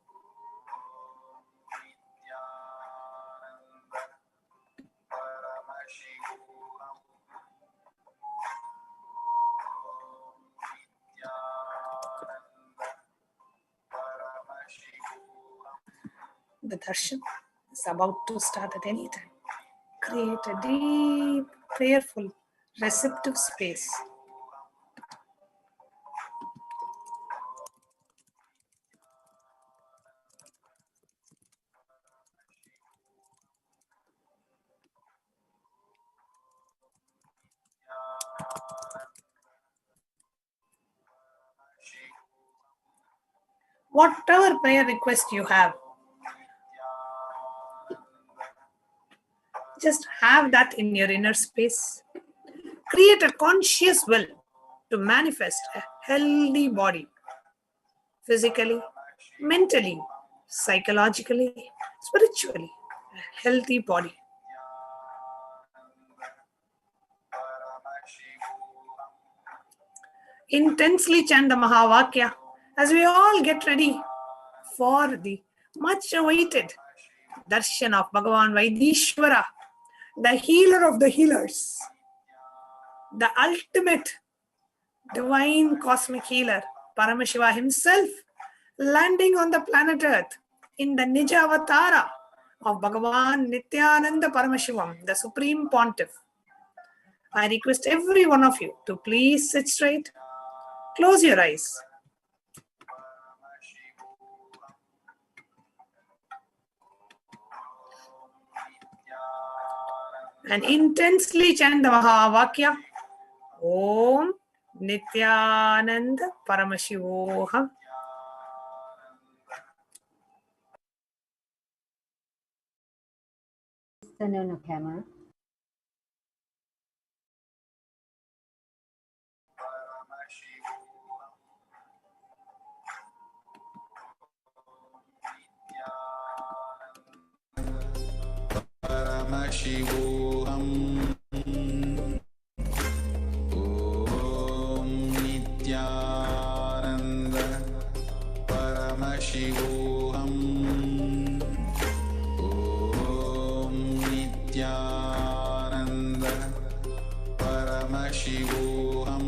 The darshan is about to start at any time. Create a deep, prayerful, receptive space. Whatever prayer request you have, just have that in your inner space. Create a conscious will to manifest a healthy body, physically, mentally, psychologically, spiritually, a healthy body. Intensely chant the Mahavakya as we all get ready for the much awaited Darshan of Bhagavan Vaitheeshwara, the healer of the healers, the ultimate divine cosmic healer, Paramashiva himself, landing on the planet Earth in the Nija Avatara of Bhagavan Nityananda Paramashivam, the Supreme Pontiff. I request every one of you to please sit straight, close your eyes. And intensely chant the Mahavakya. Om Nityananda Paramashivoham. Turn on the camera. Paramashivoham. Om Nityananda Paramashivoham. Om Nityananda Paramashivoham.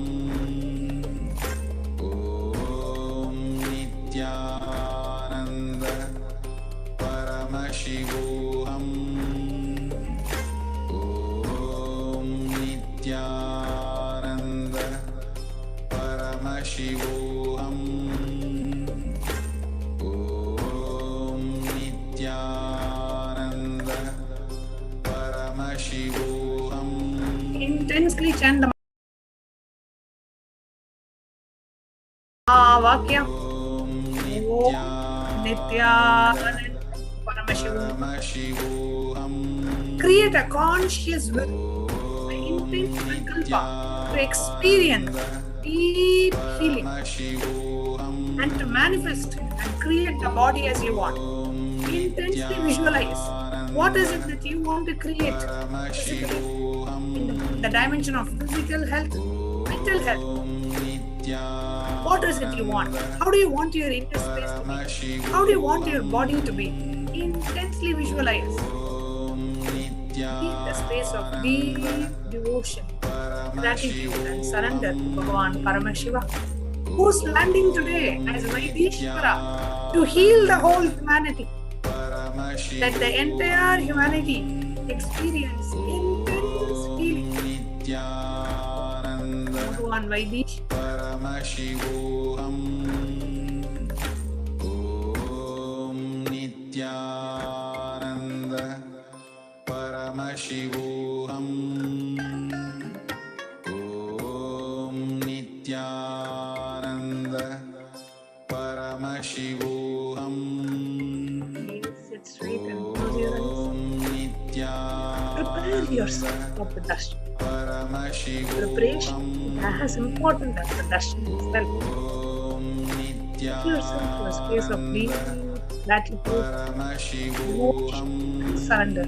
Om Nityananda Paramashivoham. Nityananda Paramashivoham. Om Nityananda Paramashivoham. Intensely chant the Mahavakya. Om Nityananda Paramashivoham. Create a conscious will, an intense sankalpa to experience deep healing and to manifest and create the body as you want. Intensely visualize what is it that you want to create physically in the dimension of physical health, mental health. What is it you want? How do you want your inner space to be? How do you want your body to be? Intensely visualize. The space of deep devotion, gratitude and surrender to Bhagavan Paramashiva, who's landing today as Vaitheeshwara to heal the whole humanity. Let the entire humanity experience intense healing. Bhagavan Vaitheeshwara. Om Nityananda Paramashivoham. Om Nityananda Paramashivoham. Sit straight and close your eyes. Om Nityananda Prepare yourself for the darshan. Paramashivoham. Preparation is as important as the darshan itself. Take yourself to a space of deep gratitude, devotion, and surrender.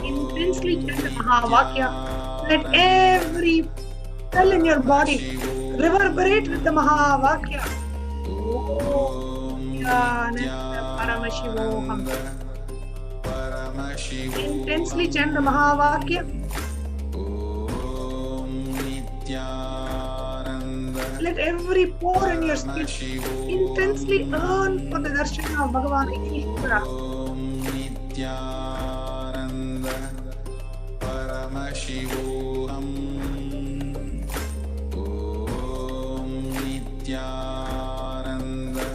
Intensely chant the Mahavakya. Let every cell in your body reverberate with the Mahavakya. Om Nityananda Paramashivoham. Intensely chant the Mahavakya. let every pore in your skin intensely yearn for the darshan of Bhagavan Vaitheeshwara. Om Nityananda Paramashivoham. Om Nityananda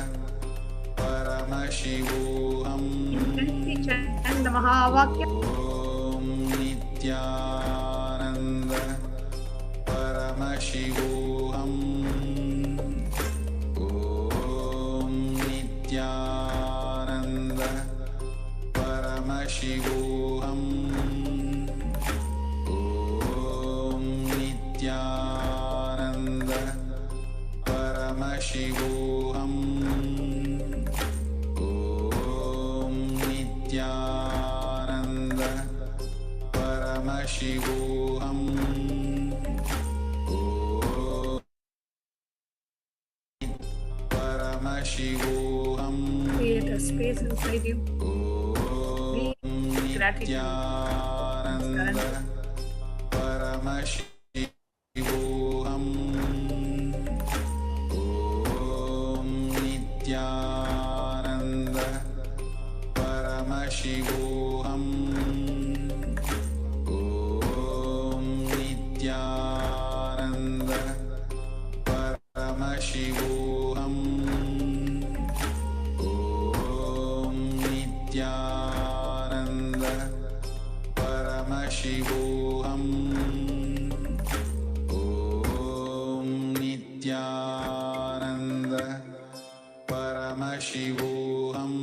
Paramashivoham. Intensely chant the Mahavakya. Om Nityananda Paramashivoham. Om Nityananda Paramashivoham. Om Nityananda Paramashivoham. Om Nityananda Paramashivoham. Paramashivoham. Create a space inside you. Be gratitude. Nityananda Paramashivoham. Om Nityananda Paramashivoham. Om Nityananda Paramashivoham. Om Nityananda Paramashivoham. Om Nityananda Paramashivoham.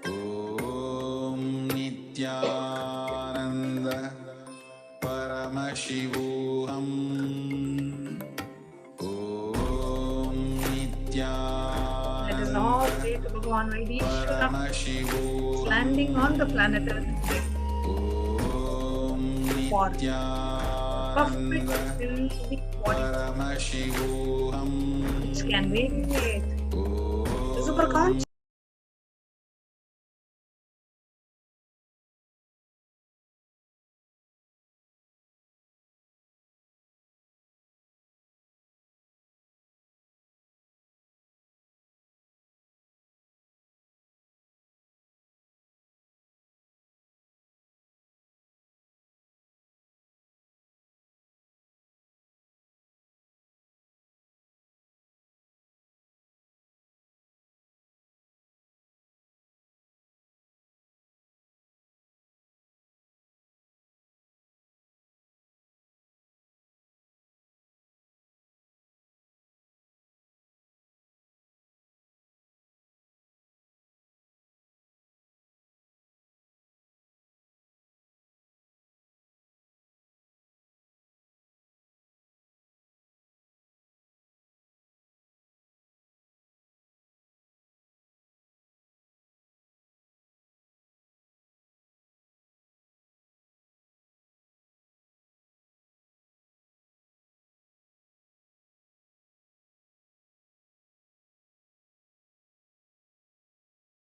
Om Nityananda Paramashivoham. Om Nityananda Let us all pray to Bhagavan Vaitheeshwara, Paramashivoham. landing on the planet Earth today. Om For Nityananda perfect healthy body Paramashivoham. which can radiate the Om superconscious.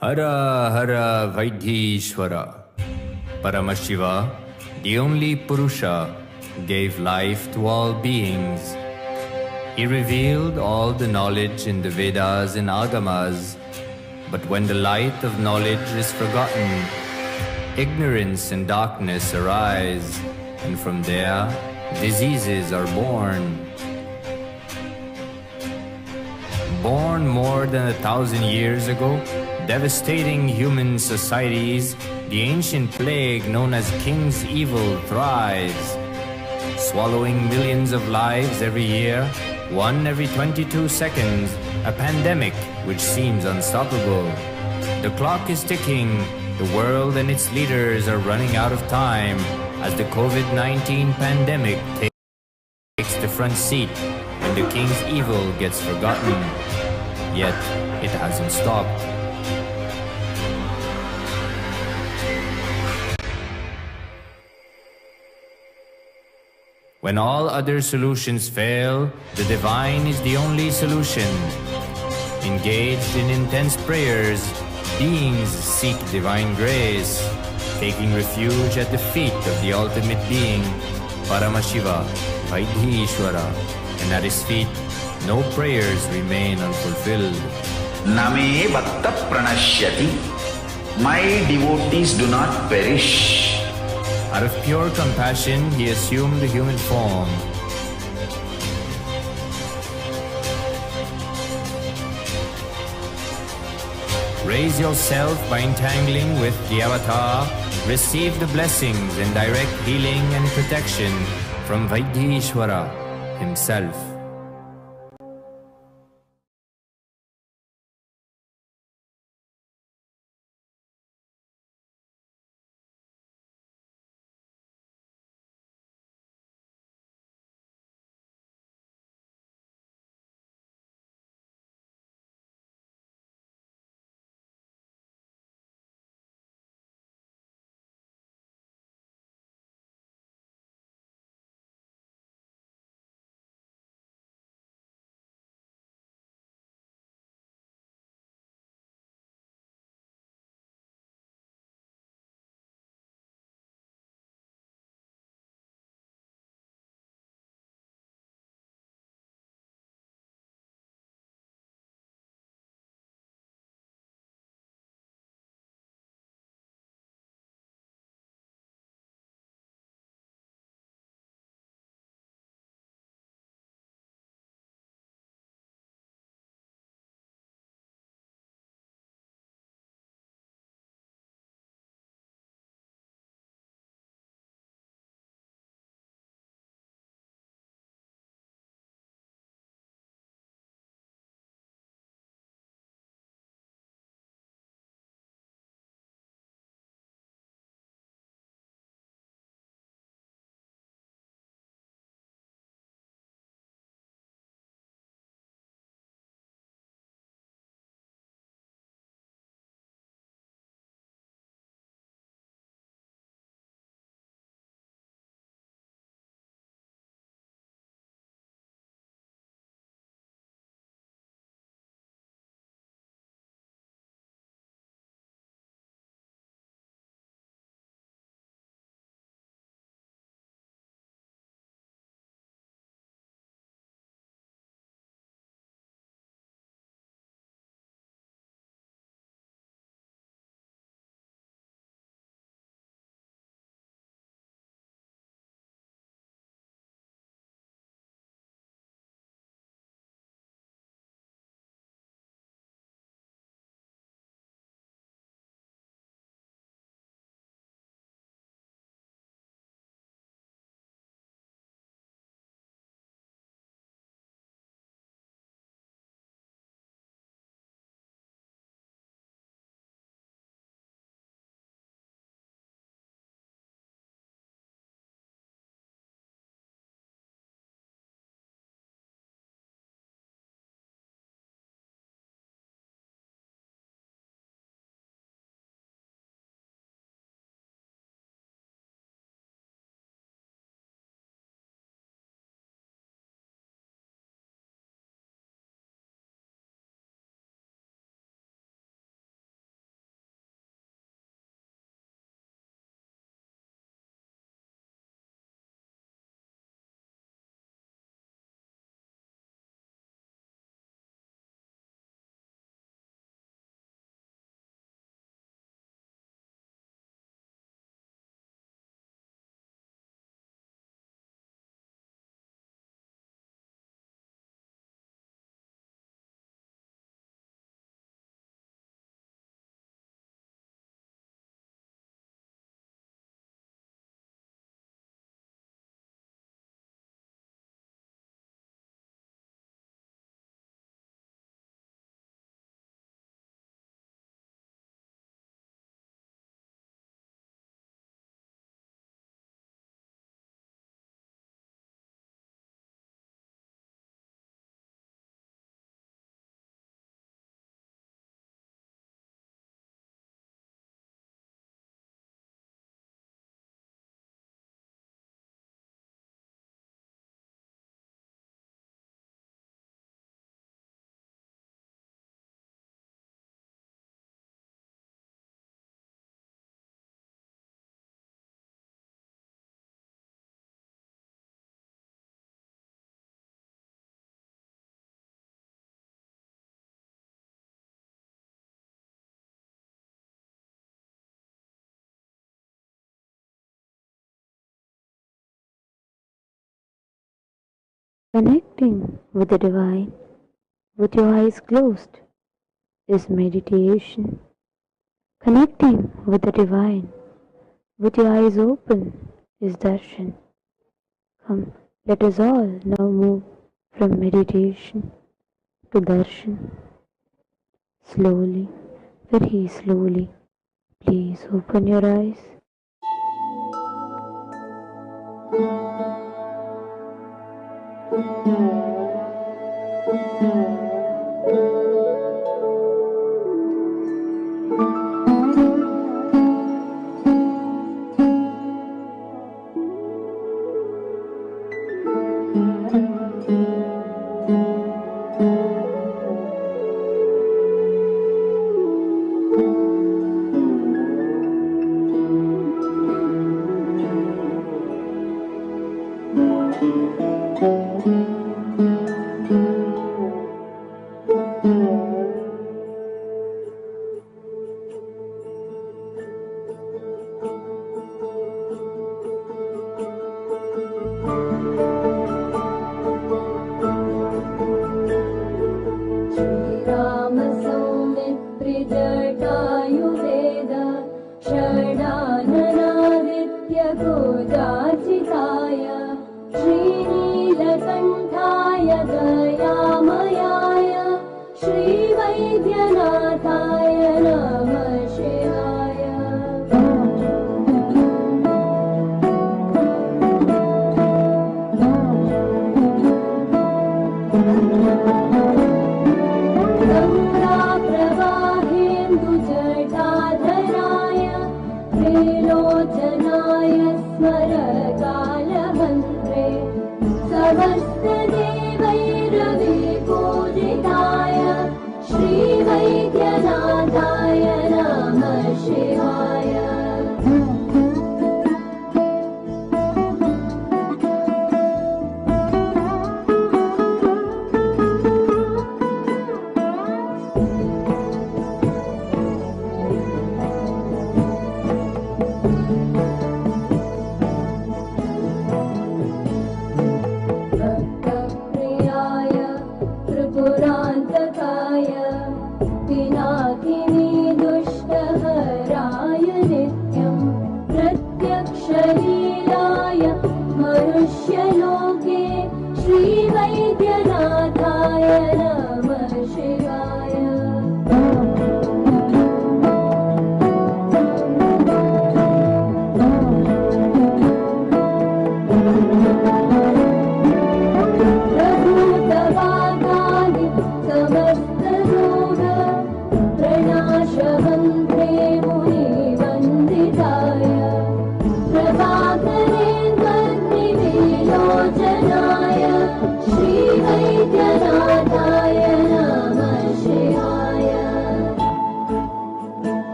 Hara Hara Vaitheeshwara. Paramashiva, the only Purusha, gave life to all beings. He revealed all the knowledge in the Vedas and Agamas, but when the light of knowledge is forgotten, ignorance and darkness arise, and from there, diseases are born. Born more than 1,000 years ago, devastating human societies, the ancient plague known as King's Evil thrives, swallowing millions of lives every year, one every 22 seconds, a pandemic which seems unstoppable. The clock is ticking, the world and its leaders are running out of time as the COVID-19 pandemic takes the front seat and the King's Evil gets forgotten. Yet, it hasn't stopped. When all other solutions fail, the divine is the only solution. Engaged in intense prayers, beings seek divine grace, taking refuge at the feet of the ultimate being, Paramashiva, Vaitheeshwara. and at his feet no prayers remain unfulfilled. Name bhakta pranashyati. My devotees do not perish. Out of pure compassion, he assumed the human form. Raise yourself by entangling with the avatar. Receive the blessings and direct healing and protection from Vaitheeshwara himself. Connecting with the divine with your eyes closed is meditation. Connecting with the divine with your eyes open is darshan. Come, let us all now move from meditation to darshan. Slowly, very slowly, please open your eyes.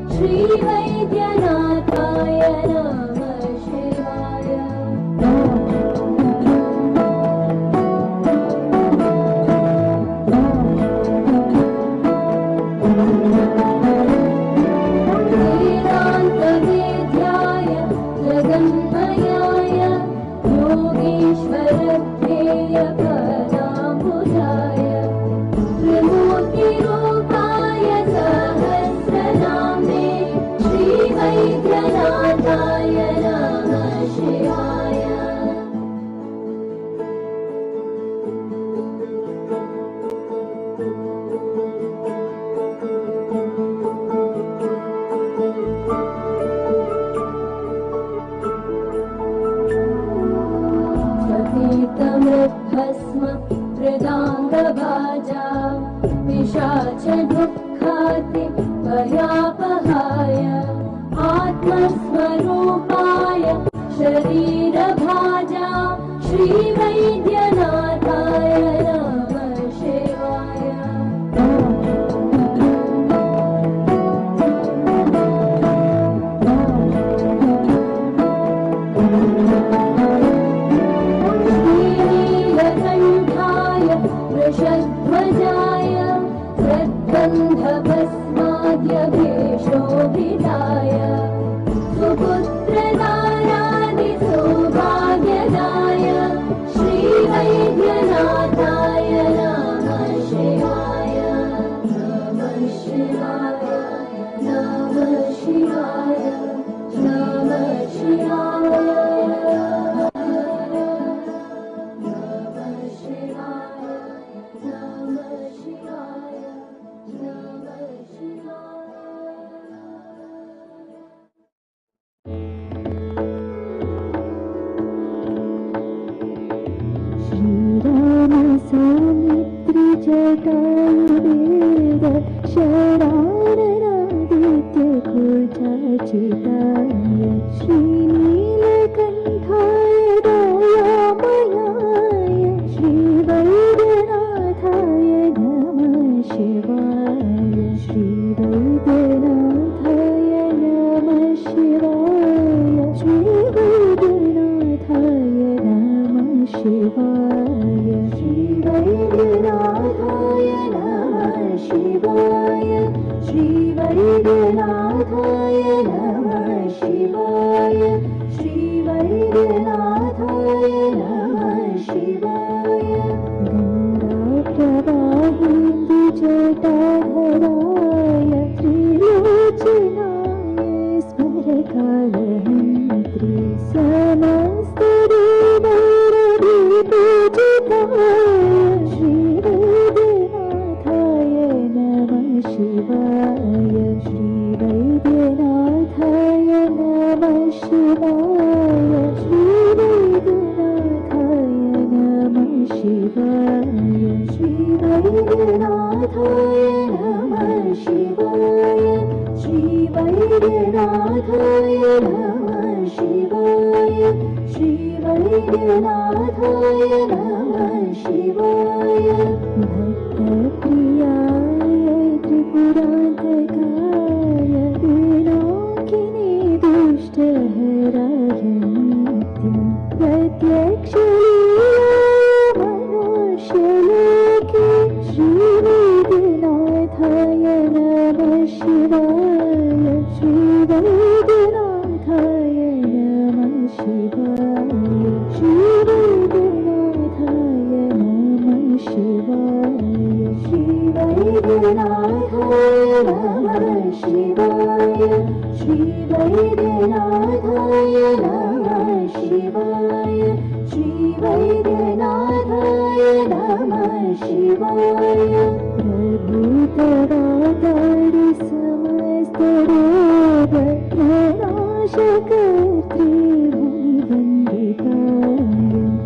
Shri हृदाङ्गभाजा पिशाच दुःखाति भयापहाय आत्मस्वरूपाय शरीरभाजा श्रीवैद्यनाथाय नमः शिवाय। श्रीनीलकण्ठाय वृषध्वजाय प्रद्गन्धभस्माद्यभीषोभिधाय सुपुत्रदारादिसौभाग्यदाय श्रीवैद्यनाथाय नमः शिवाय। नमः शिवाय, नमः शिवाय, नमः शिवाय, नमः शिवाय, नमः शिवाय, नमः शिवाय। श्रीराम सौमित्रि जटायुवेद शराननादित्य कुजाचिताय श्रीनीलकण्ठाय दयामयाय श्रीवैद्यनाथाय नमः शिवाय। श्रीवैद्यनाथाय नमः शिवाय। श्रीवैद्यनाथाय नमः शिवाय। श्रीवैद्यनाथाय नमः शिवाय। श्रीवैद्यनाथाय नमः शिवाय। श्रीवैद्यनाथाय नमः शिवाय। गङ्गाप्रवाहेन्दुजटाधराय त्रिलोचनाय स्मरकालहन्त्री समस्तदेवैरभिपूजिताय श्रीवैद्यनाथाय नमः शिवाय। श्रीवैद्यनाथाय नमः शिवाय। श्रीवैद्यनाथाय नमः शिवाय। श्रीवैद्यनाथाय नमः शिवाय। श्रीवैद्यनाथाय नमः शिवाय। श्रीवैद्यनाथाय नमः शिवाय। भक्तप्रियाय त्रिपुरान्तकाय विनाकिने दुष्टहराय नित्यं प्रत्यक्षलीलाय मनुष्यलोके श्रीवैद्यनाथाय नमः शिवाय। श्रीवैद्यनाथाय नमः शिवाय। श्रीवैद्यनाथाय नमः शिवाय। श्रीवैद्यनाथाय नमः शिवाय। श्रीवैद्यनाथाय नमः शिवाय। श्रीवैद्यनाथाय नमः शिवाय। प्रभूतवातारि समस्त रोग प्रणाशकर्त्री भुविवन्दिताय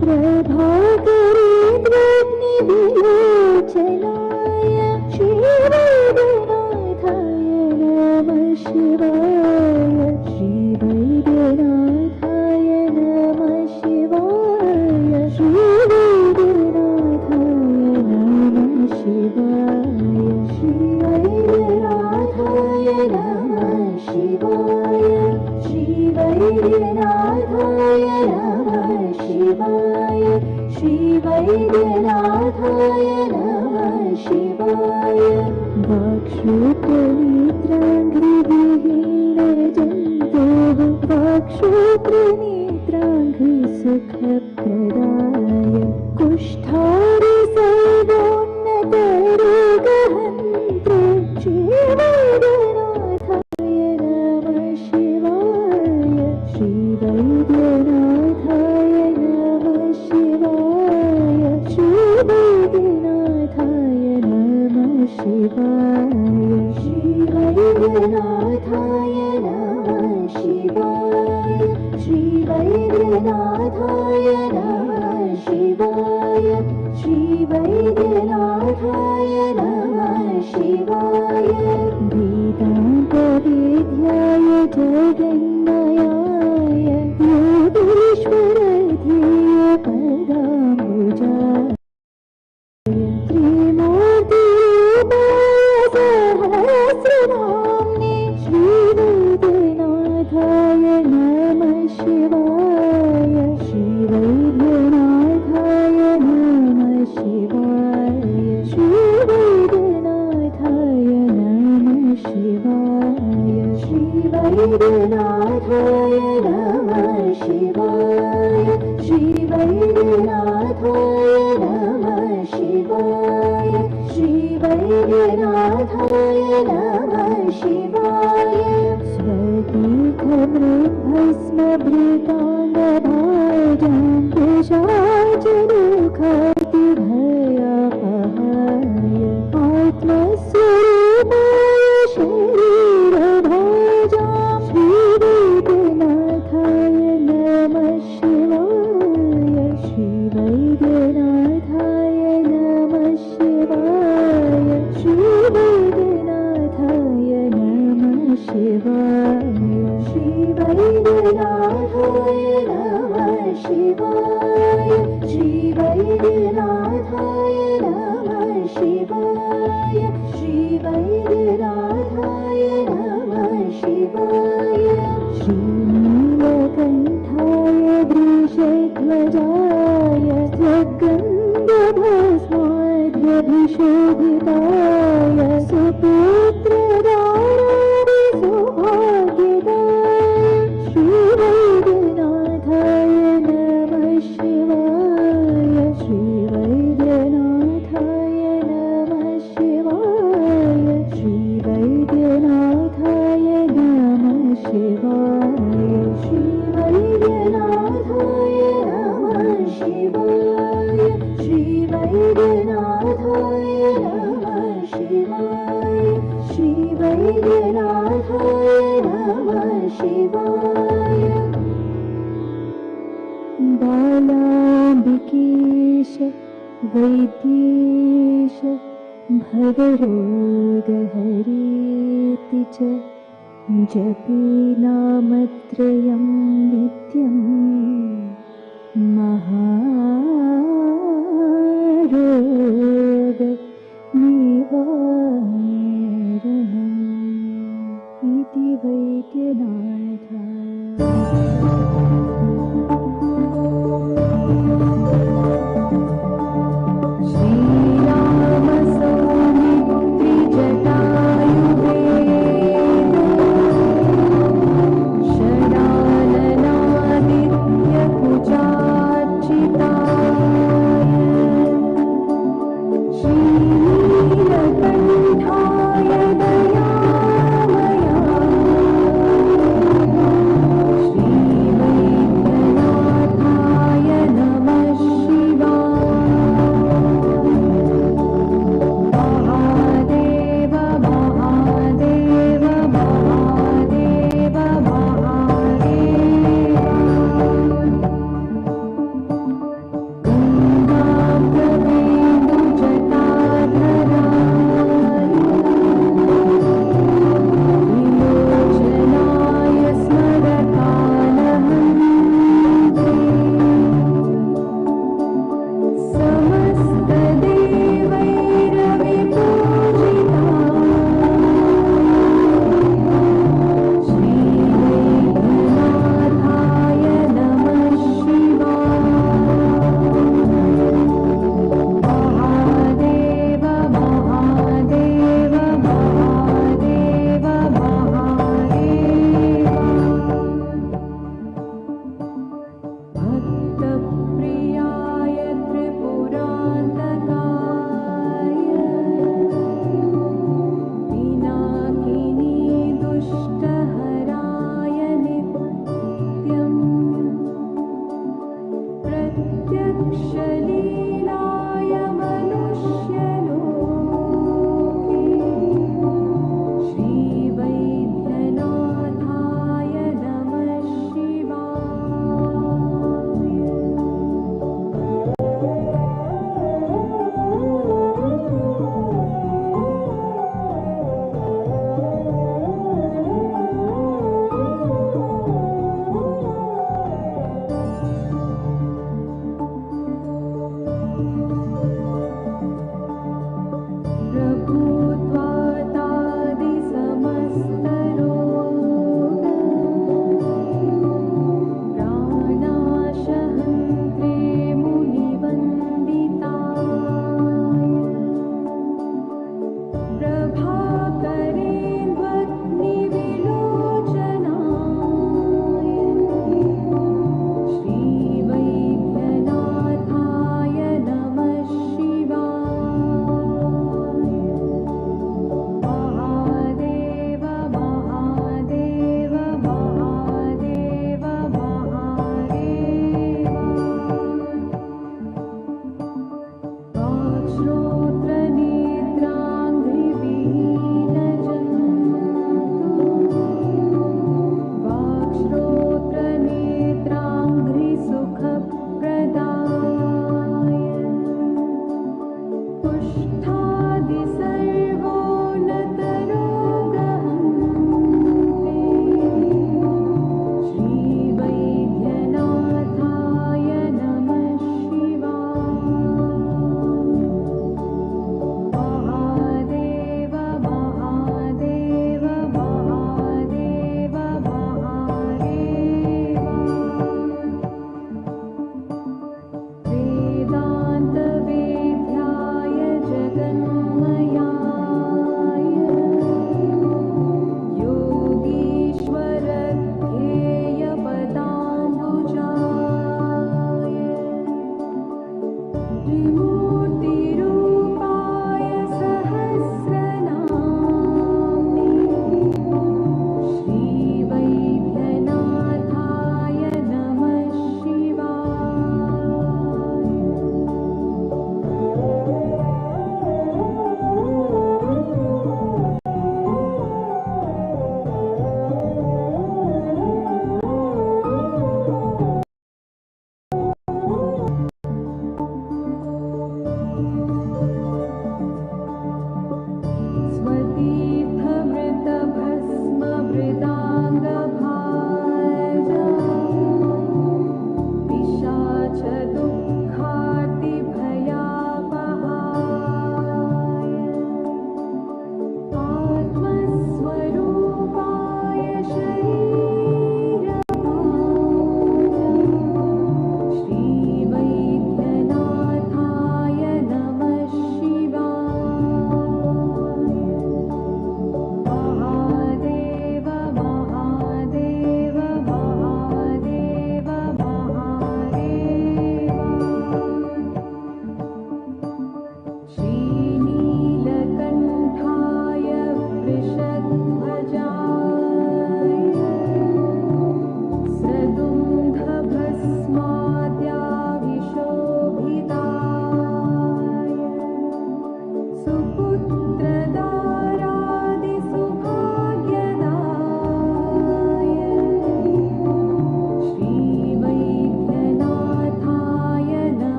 प्रभाकरे द्वग्निविलोचनाय श्रीवैद्यनाथाय नमः शिवाय। श्रीवैद्यनाथाय नमः शिवाय। श्रीवैद्यनाथाय नमः शिवाय। श्रीवैद्यनाथाय नमः शिवाय। श्रीवैद्यनाथाय नमः शिवाय। श्रीवैद्यनाथाय नमः शिवाय। वाक्श्रोत्रनेत्राङ्घ्रिविहीनजन्तोः वाक्श्रोत्रनेत्राङ्घ्रिसुखप्रदाय कुष्ठारिसर्वोन्नतरोगहन्त्रे श्रीवैद्यनाथाय नमः शिवाय। श्रीवैद्यनाथाय नमः शिवाय। श्रीवैद्यनाथाय नमः शिवाय। श्रीवैद्यनाथाय नमः शिवाय। श्रीवैद्यनाथाय नमः शिवाय। श्री वैद्यनाथाय नमः शिवाय वेदान्तवेद्याय जगन्मयाय योगीश्वर ध्येय पदाम्बुजाय त्रिमूर्तिरूपाय सहस्रनाम्ने श्रीवैद्यनाथाय नमः शिवाय श्रीवैद्यनाथाय नमः शिवाय श्रीवैद्यनाथाय नमः शिवाय श्रीवैद्यनाथाय नमः शिवाय श्रीवैद्यनाथाय नमः शिवाय श्रीवैद्यनाथाय नमः शिवाय स्वतीर्थमृद्भस्मभृताङ्गभाजं पिशाचदुःखातिभयापहाय आत्मस्वरूपाय शरीरभाजां श्रीवैद्यनाथाय नमः शिवाय श्रीवैद्यनाथाय नमः शिवाय श्रीवैद्यनाथाय नमः शिवाय श्रीवैद्यनाथाय नमः शिवाय श्रीवैद्यनाथाय नमः शिवाय श्रीवैद्यनाथाय नमः शिवाय श्रीनीलकण्ठाय वृषध्वजाय स्वगन्धभस्माद्यभिशोभिताय सुपुत्रदारादिसौभाग्यदाय श्रीवैद्यनाथाय नमः शिवाय श्रीवैद्यनाथाय नमः शिवाय श्रीवैद्यनाथाय नमः शिवाय श्रीवैद्यनाथाय नमः शिवाय श्रीवैद्यनाथाय नमः शिवाय श्रीवैद्यनाथाय नमः शिवाय बालाम्बिकेश वैद्येश भवरोगहरेति च जपे नामत्रयं नित्यं महारोग निवारणम् इति वैद्यनाथ श्रीराम सौमित्रिजटायुवेद षडाननादित्यकुचार्चिता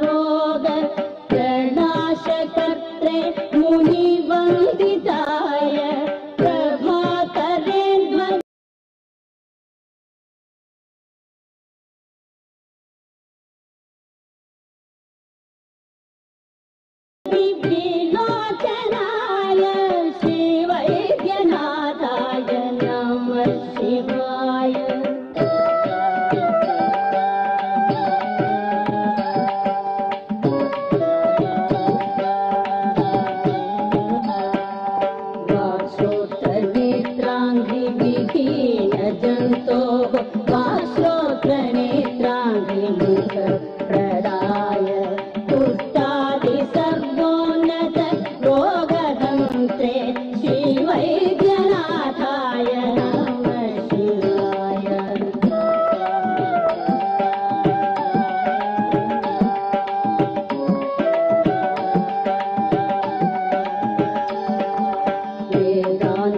रोग प्रणाशकर्त्रे मुनिवन्दिताय प्रभाकरे विलोचनाय श्रीवैद्यनाथाय नमः शिवाय। वाश्रोत्रनेत्राङ्घ्रिविहीनजन्तोः वाश्रोत्रनेत्राङ्घ्रिमुखप्रदाय पुष्टादिसर्वोन्नत रोगहन्त्रे श्रीवैद्यनाथाय नमः शिवाय।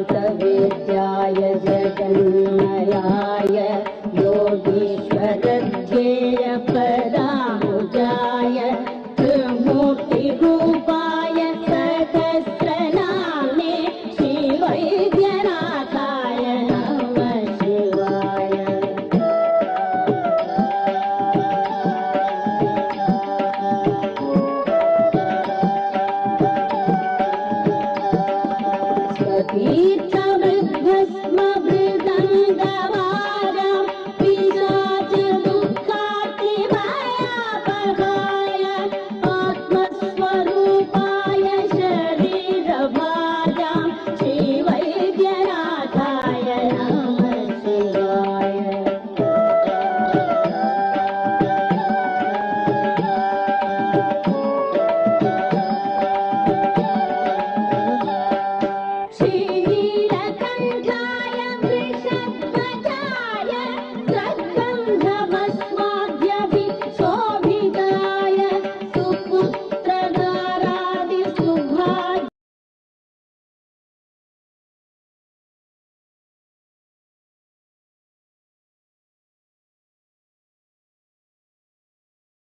वेदान्तवेद्याय जगन्मयाय योगीश्वरध्येयपदामुजाय त्रिमूर्तिरूपाय सहस्रनाम्ने श्रीवैद्यनाथाय नमः शिवाय। तीर्थवृद्भस्मवृदङ्गवारं पिशाचदुःखातिभयापहाय आत्मस्वरूपाय शरीरभाजां श्रीवैद्यनाथाय नमः शिवाय। श्रीनीलकण्ठाय वृषध्वजाय सद्गन्धभस्माद्यभिशोभिताय सुपुत्रधारादिसुभाग्य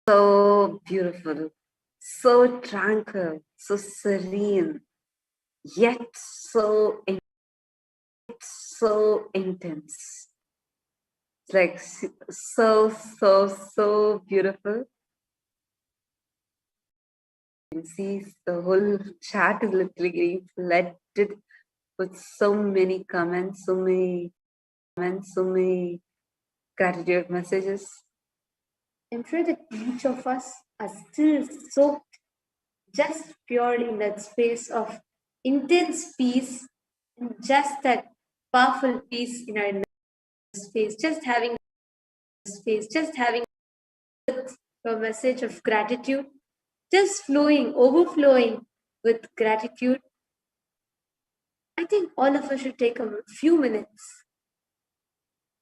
So beautiful, so tranquil, so serene, yet so intense. It's like so beautiful. You can see the whole chat is literally getting flooded with so many comments, so many gratitude messages. I'm sure that each of us are still soaked just purely in that space of intense peace and just that powerful peace in our space, just having a message of gratitude, just overflowing with gratitude. I think all of us should take a few minutes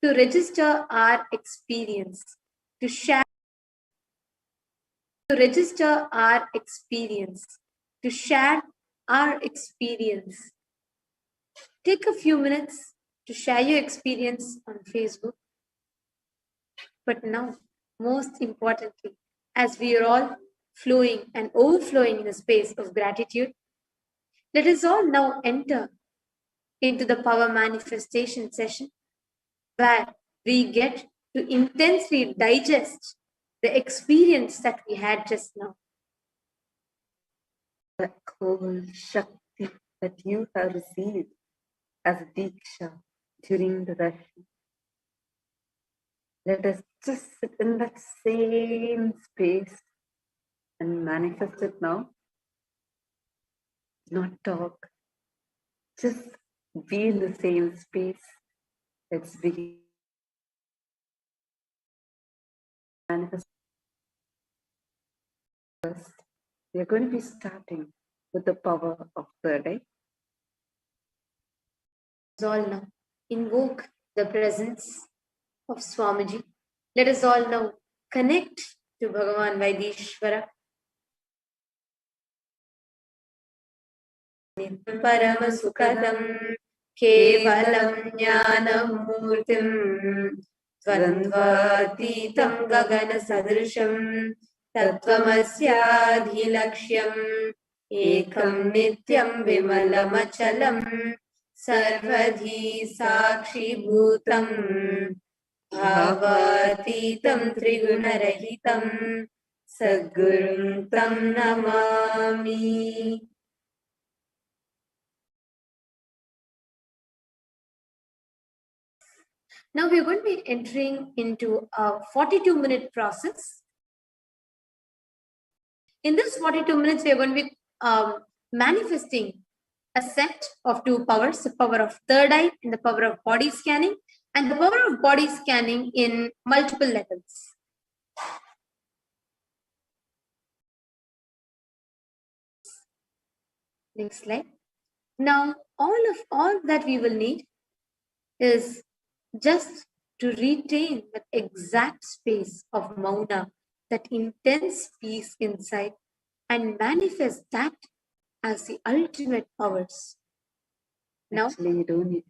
to register our experience, to share our experience. Take a few minutes to share your experience on Facebook. But now, most importantly, as we are all flowing and overflowing in a space of gratitude, let us all now enter into the power manifestation session, where we get to intensely digest the experience that we had just now. The whole Shakti that you have received as a Diksha during the Darshan. Let us just sit in that same space and manifest it now. Not talk, just be in the same space. Let's begin. Manifest. First, we are going to be starting with the power of third eye. All now invoke the presence of Swamiji. Let us all now connect to Bhagavan Vaitheeshwara. Parama Sukhadam Kevalam Jnanam Murtim Dvandvatitam Gagana Sadrisham तत्त्वमस्याधिलक्ष्यम् एकं नित्यं विमलमचलं सर्वधी साक्षिभूतं भावातीतं त्रिगुणरहितं सद्गुरुं तं Namami. Now we are going to be entering into a 42-minute process. In this 42 minutes, we are going to be manifesting a set of two powers, the power of third eye and the power of body scanning, and the power of body scanning in multiple levels. Next slide. Now, all that we will need is just to retain that exact space of mauna, that intense peace inside, and manifest that as the ultimate powers. Now, Actually, you don't need